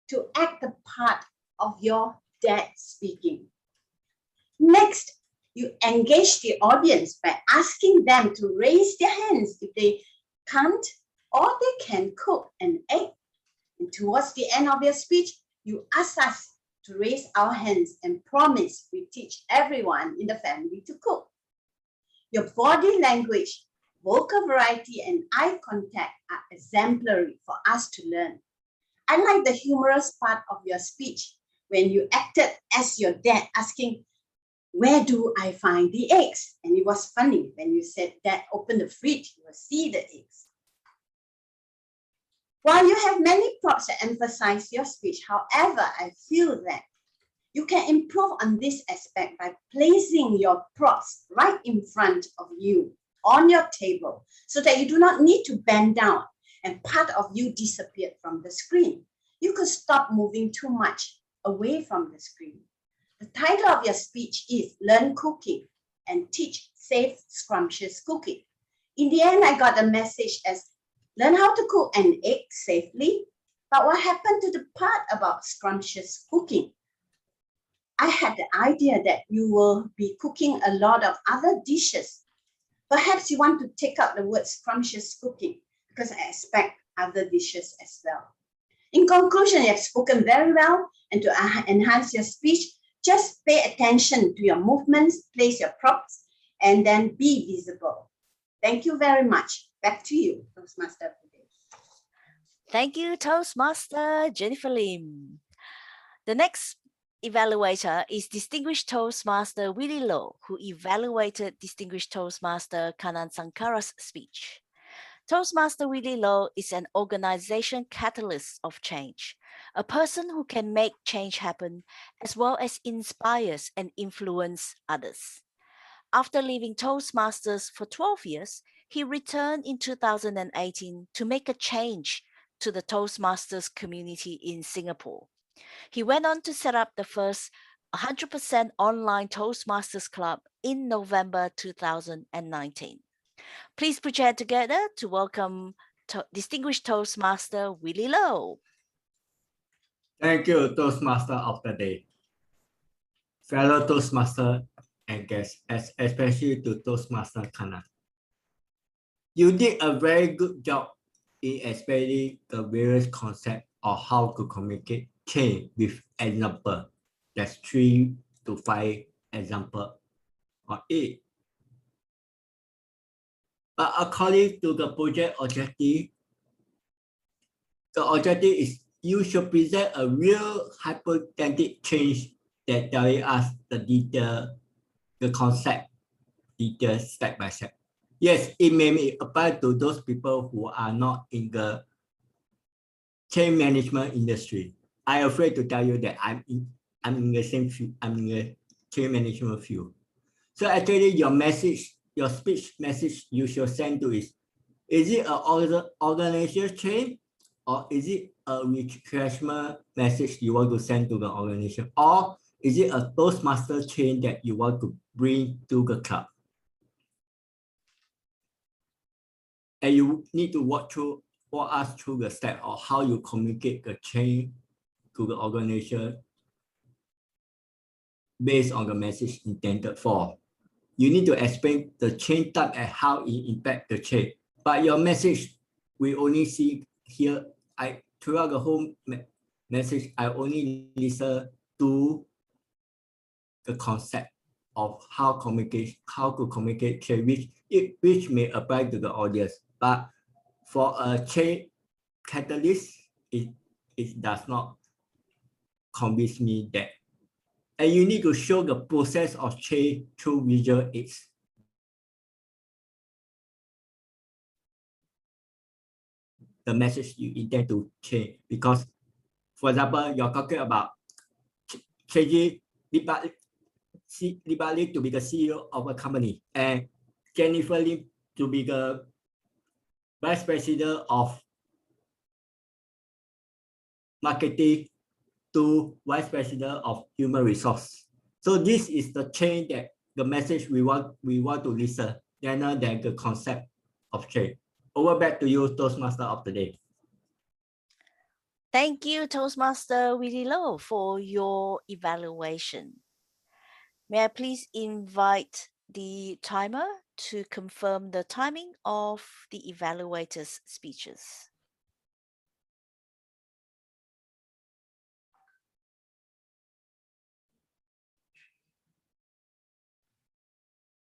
Speaker 11: to act the part of your dad speaking. Next, you engage the audience by asking them to raise their hands if they can't or they can cook an egg. And towards the end of your speech, you ask us to raise our hands and promise we teach everyone in the family to cook. Your body language, vocal variety, and eye contact are exemplary for us to learn. I like the humorous part of your speech when you acted as your dad asking, "Where do I find the eggs?" And it was funny when you said, "Dad, open the fridge, you will see the eggs." While you have many props to emphasize your speech, however, I feel that you can improve on this aspect by placing your props right in front of you on your table so that you do not need to bend down and part of you disappeared from the screen. You could stop moving too much away from the screen. The title of your speech is Learn Cooking and Teach Safe, Scrumptious Cooking. In the end, I got a message as learn how to cook an egg safely, but what happened to the part about scrumptious cooking? I had the idea that you will be cooking a lot of other dishes. Perhaps you want to take out the word scrumptious cooking because I expect other dishes as well. In conclusion, you have spoken very well, and to enhance your speech, just pay attention to your movements, place your props, and then be visible. Thank you very much. Back to you, Toastmaster of the Day.
Speaker 13: Thank you, Toastmaster Jennifer Lim. The next evaluator is Distinguished Toastmaster Willie Low, who evaluated Distinguished Toastmaster Kanan Sankara's speech. Toastmaster Willie Low is an organization catalyst of change, a person who can make change happen as well as inspires and influence others. After leaving Toastmasters for 12 years, he returned in 2018 to make a change to the Toastmasters community in Singapore. He went on to set up the first 100% online Toastmasters Club in November 2019. Please put your hand together to welcome distinguished Toastmaster Willie Low.
Speaker 3: Thank you, Toastmaster of the day. Fellow Toastmaster and guests, especially to Toastmaster Kana. You did a very good job in explaining the various concepts of how to communicate change with example. That's 3 to 5 example or 8. But according to the project objective, the objective is you should present a real hypothetical change that tells us the detail, the concept, details step by step. Yes, it may apply to those people who are not in the change management industry. I'm afraid to tell you that I'm in the same field. I'm in the change management field. So actually, your message, your speech message you should send to is it an organizational change, or is it a refreshment message you want to send to the organization, or is it a Toastmaster change that you want to bring to the club? And you need to walk us through the step of how you communicate the change to the organization based on the message intended for. You need to explain the change type and how it impacts the change. But your message, we only see here, throughout the whole message, I only listen to the concept of how to communicate change, which may apply to the audience. But for a change catalyst, it does not convince me that. And you need to show the process of change through visual aids. The message you intend to change, because, for example, you're talking about changing Lee to be the CEO of a company, and Jennifer Lim to be the Vice President of Marketing to Vice President of Human Resource. So this is the change that the message we want to listen, rather than the concept of change. Over back to you, Toastmaster of the day.
Speaker 13: Thank you, Toastmaster Willie Low, for your evaluation. May I please invite the timer to confirm the timing of the evaluator's speeches?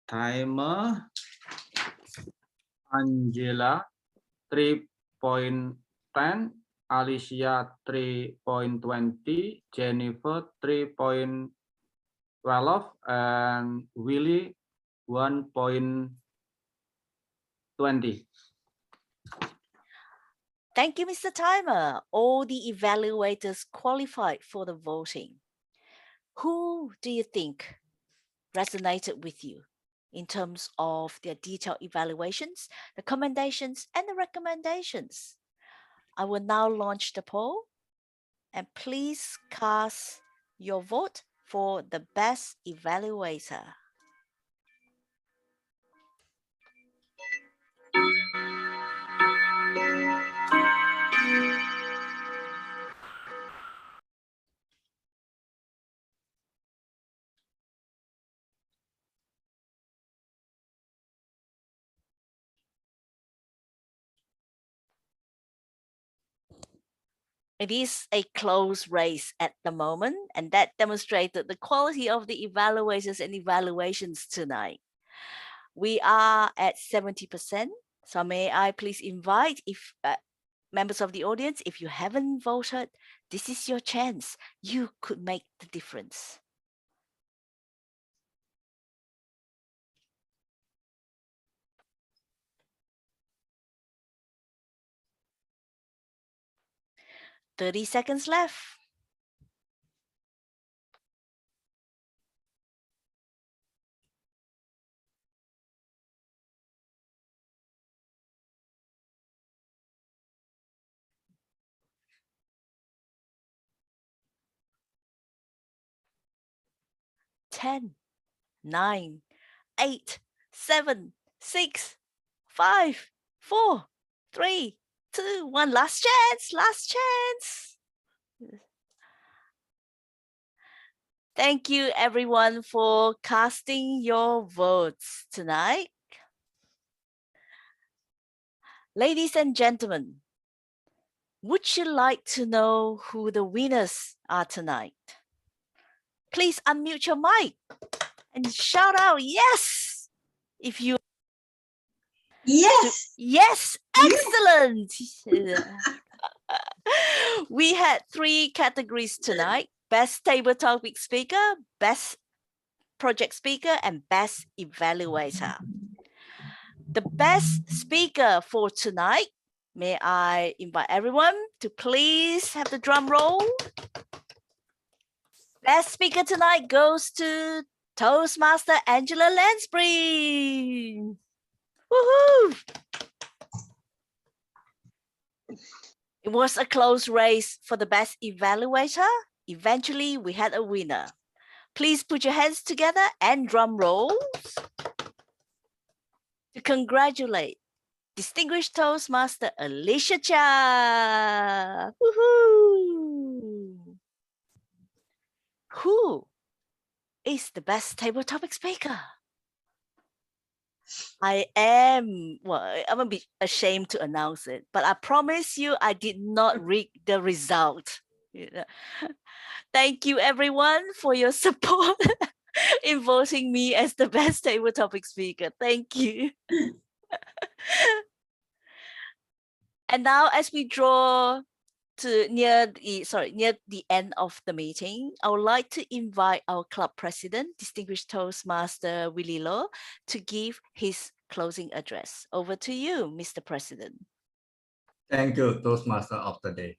Speaker 4: Timer. Angela 3.10, Alicia 3.20, Jennifer 3.12, and Willie 1.20.
Speaker 13: Thank you, Mr. Timer. All the evaluators qualified for the voting. Who do you think resonated with you in terms of their detailed evaluations, the commendations, and the recommendations? I will now launch the poll, and please cast your vote for the best evaluator. It is a close race at the moment, and that demonstrated the quality of the evaluators and evaluations tonight. We are at 70%. So may I please invite members of the audience, if you haven't voted, this is your chance. You could make the difference. 30 seconds left. Ten, 9, 8, 7, 6, 5, 4, 3, 2, 1. Last chance, last chance. Thank you everyone for casting your votes tonight. Ladies and gentlemen, would you like to know who the winners are tonight? Please unmute your mic and shout out yes if you.
Speaker 11: Yes.
Speaker 13: Yes, excellent. We had 3 categories tonight: best table topic speaker, best project speaker, and best evaluator. The best speaker for tonight, may I invite everyone to please have the drum roll. Best speaker tonight goes to Toastmaster Angela Lansbury. Woohoo! It was a close race for the best evaluator. Eventually, we had a winner. Please put your hands together and drum rolls to congratulate distinguished Toastmaster Alicia Chia. Woohoo! Who is the best table topic speaker? I'm a bit ashamed to announce it, but I promise you I did not read the result. Thank you everyone for your support in voting me as the best table topic speaker. Thank you. And now as we draw to near the end of the meeting, I would like to invite our club president, distinguished Toastmaster Willie Loh, to give his closing address. Over to you, Mr. President.
Speaker 3: Thank you, Toastmaster of the day.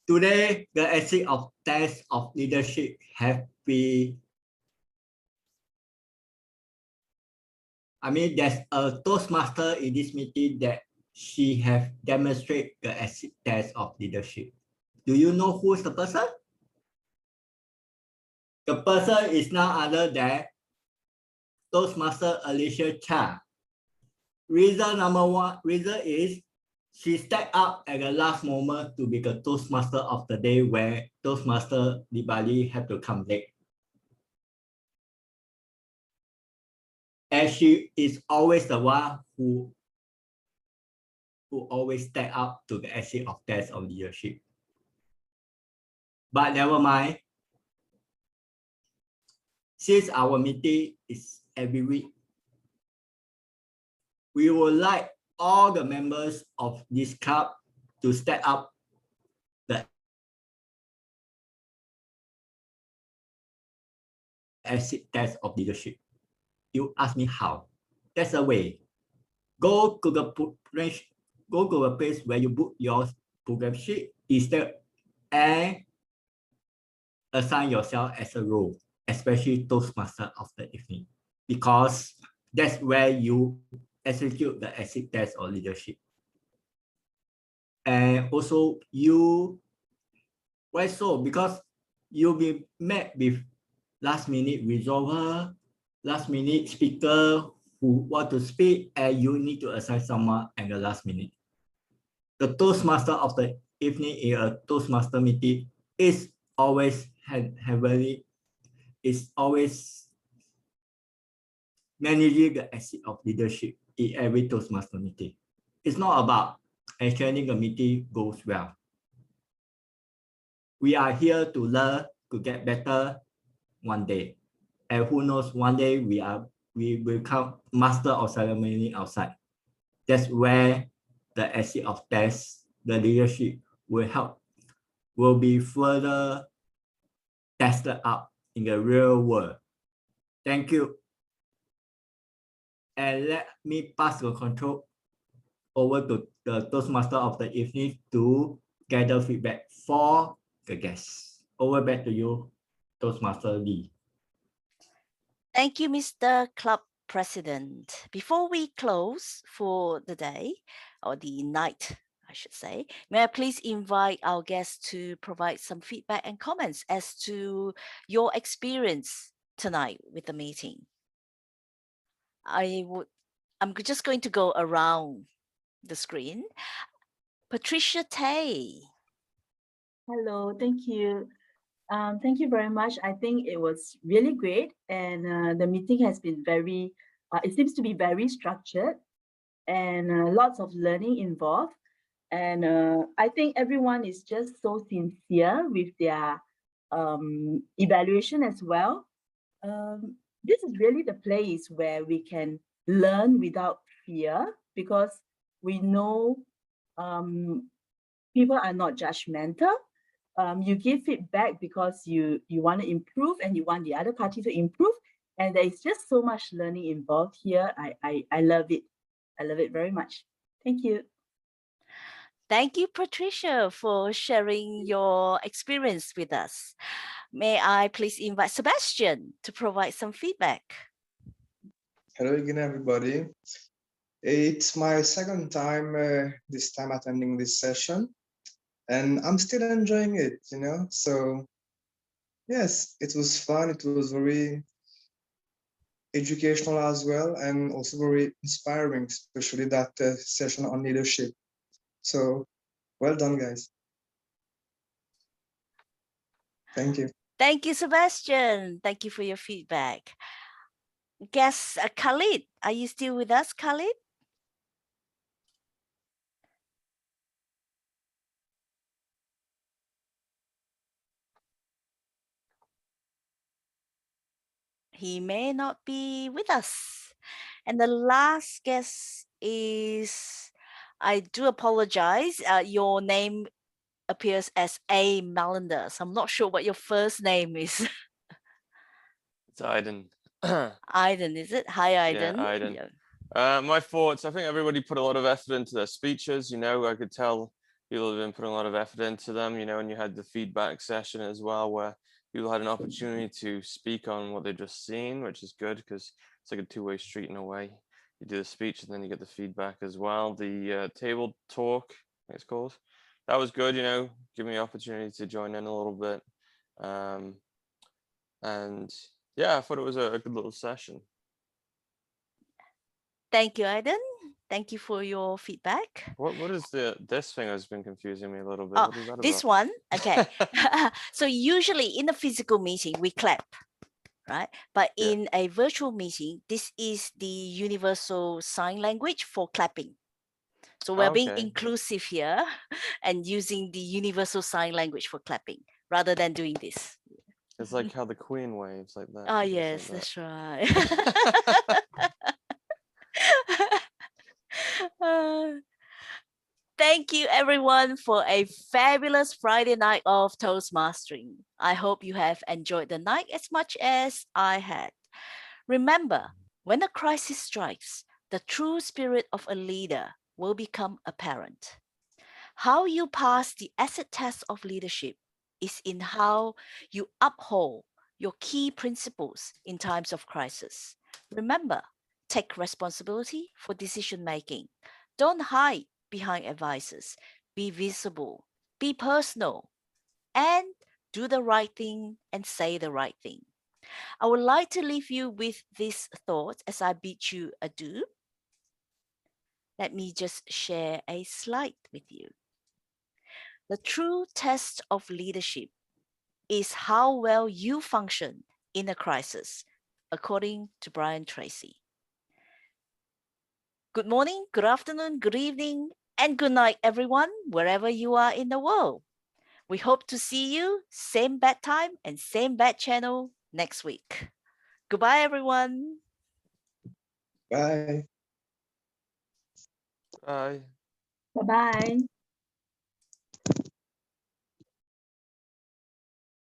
Speaker 3: Today, the essay of test of leadership have been. There's a Toastmaster in this meeting that she have demonstrated the acid test of leadership. Do you know who is the person? The person is none other than Toastmaster Alicia Chia. Reason number 1 is she stepped up at the last moment to be the Toastmaster of the day where Toastmaster Diwali have to come late. And she is always the one who always step up to the essay of test of leadership. But never mind. Since our meeting is every week, we would like all the members of this club to step up the acid test of leadership. You ask me how? That's the way. Go to the place where you book your program sheet instead and assign yourself as a role, especially Toastmaster of the evening, because that's where you execute the acid test or leadership. And also why so? Because you'll be met with last minute resolver, last minute speaker who want to speak, and you need to assign someone at the last minute. The Toastmaster of the evening in a Toastmaster meeting is always managing the acid of leadership in every Toastmaster meeting. It's not about ensuring the meeting goes well. We are here to learn, to get better one day. And who knows, one day we will become master of ceremony outside. That's where the acid of test, the leadership will be further tested up in the real world. Thank you. And let me pass the control over to the Toastmaster of the evening to gather feedback for the guests. Over back to you, Toastmaster Lee.
Speaker 13: Thank you, Mr. Club President. Before we close for the day, or the night, I should say, may I please invite our guests to provide some feedback and comments as to your experience tonight with the meeting. I'm just going to go around the screen. Patricia Tay.
Speaker 6: Hello, thank you. Thank you very much. I think it was really great, and the meeting has been very, it seems to be very structured, and lots of learning involved. And I think everyone is just so sincere with their evaluation as well. This is really the place where we can learn without fear, because we know people are not judgmental. You give feedback because you want to improve and you want the other party to improve. And there is just so much learning involved here. I love it. I love it very much. Thank you.
Speaker 13: Thank you, Patricia, for sharing your experience with us. May I please invite Sebastian to provide some feedback?
Speaker 8: Hello again, everybody. It's my second time this time attending this session, and I'm still enjoying it, you know. So yes, it was fun. It was very educational as well, and also very inspiring, especially that session on leadership. So well done, guys. Thank you.
Speaker 13: Thank you, Sebastian. Thank you for your feedback. Guest Khalid, are you still with us, Khalid? He may not be with us. And the last guest is, I do apologize, your name appears as A. Malander, so I'm not sure what your first name is.
Speaker 2: It's Aiden.
Speaker 13: Aiden, is it? Hi, Aiden.
Speaker 2: Yeah, Aiden. Yeah. My thoughts, I think everybody put a lot of effort into their speeches. You know, I could tell people have been putting a lot of effort into them, you know, and you had the feedback session as well, where people had an opportunity to speak on what they've just seen, which is good because it's like a two-way street in a way. You do the speech and then you get the feedback as well. The table talk, I think it's called. That was good, you know, give me the opportunity to join in a little bit. And yeah, I thought it was a good little session.
Speaker 13: Thank you, Aiden. Thank you for your feedback.
Speaker 2: What is this thing has been confusing me a little bit.
Speaker 13: Oh,
Speaker 2: what is that
Speaker 13: this
Speaker 2: about?
Speaker 13: one, okay. So usually in a physical meeting, we clap, right? But in a virtual meeting, this is the universal sign language for clapping. So we're being inclusive here and using the universal sign language for clapping rather than doing this.
Speaker 2: It's like how the Queen waves like that.
Speaker 13: Oh, yes, that's right. Thank you, everyone, for a fabulous Friday night of Toastmastering. I hope you have enjoyed the night as much as I had. Remember, when a crisis strikes, the true spirit of a leader will become apparent. How you pass the acid test of leadership is in how you uphold your key principles in times of crisis. Remember, take responsibility for decision making. Don't hide behind advices. Be visible, be personal, and do the right thing and say the right thing. I would like to leave you with this thought as I bid you adieu. Let me just share a slide with you. The true test of leadership is how well you function in a crisis, according to Brian Tracy. Good morning, good afternoon, good evening, and good night, everyone, wherever you are in the world. We hope to see you, same bad time and same bad channel next week. Goodbye, everyone.
Speaker 8: Bye.
Speaker 2: Bye.
Speaker 6: Bye-bye.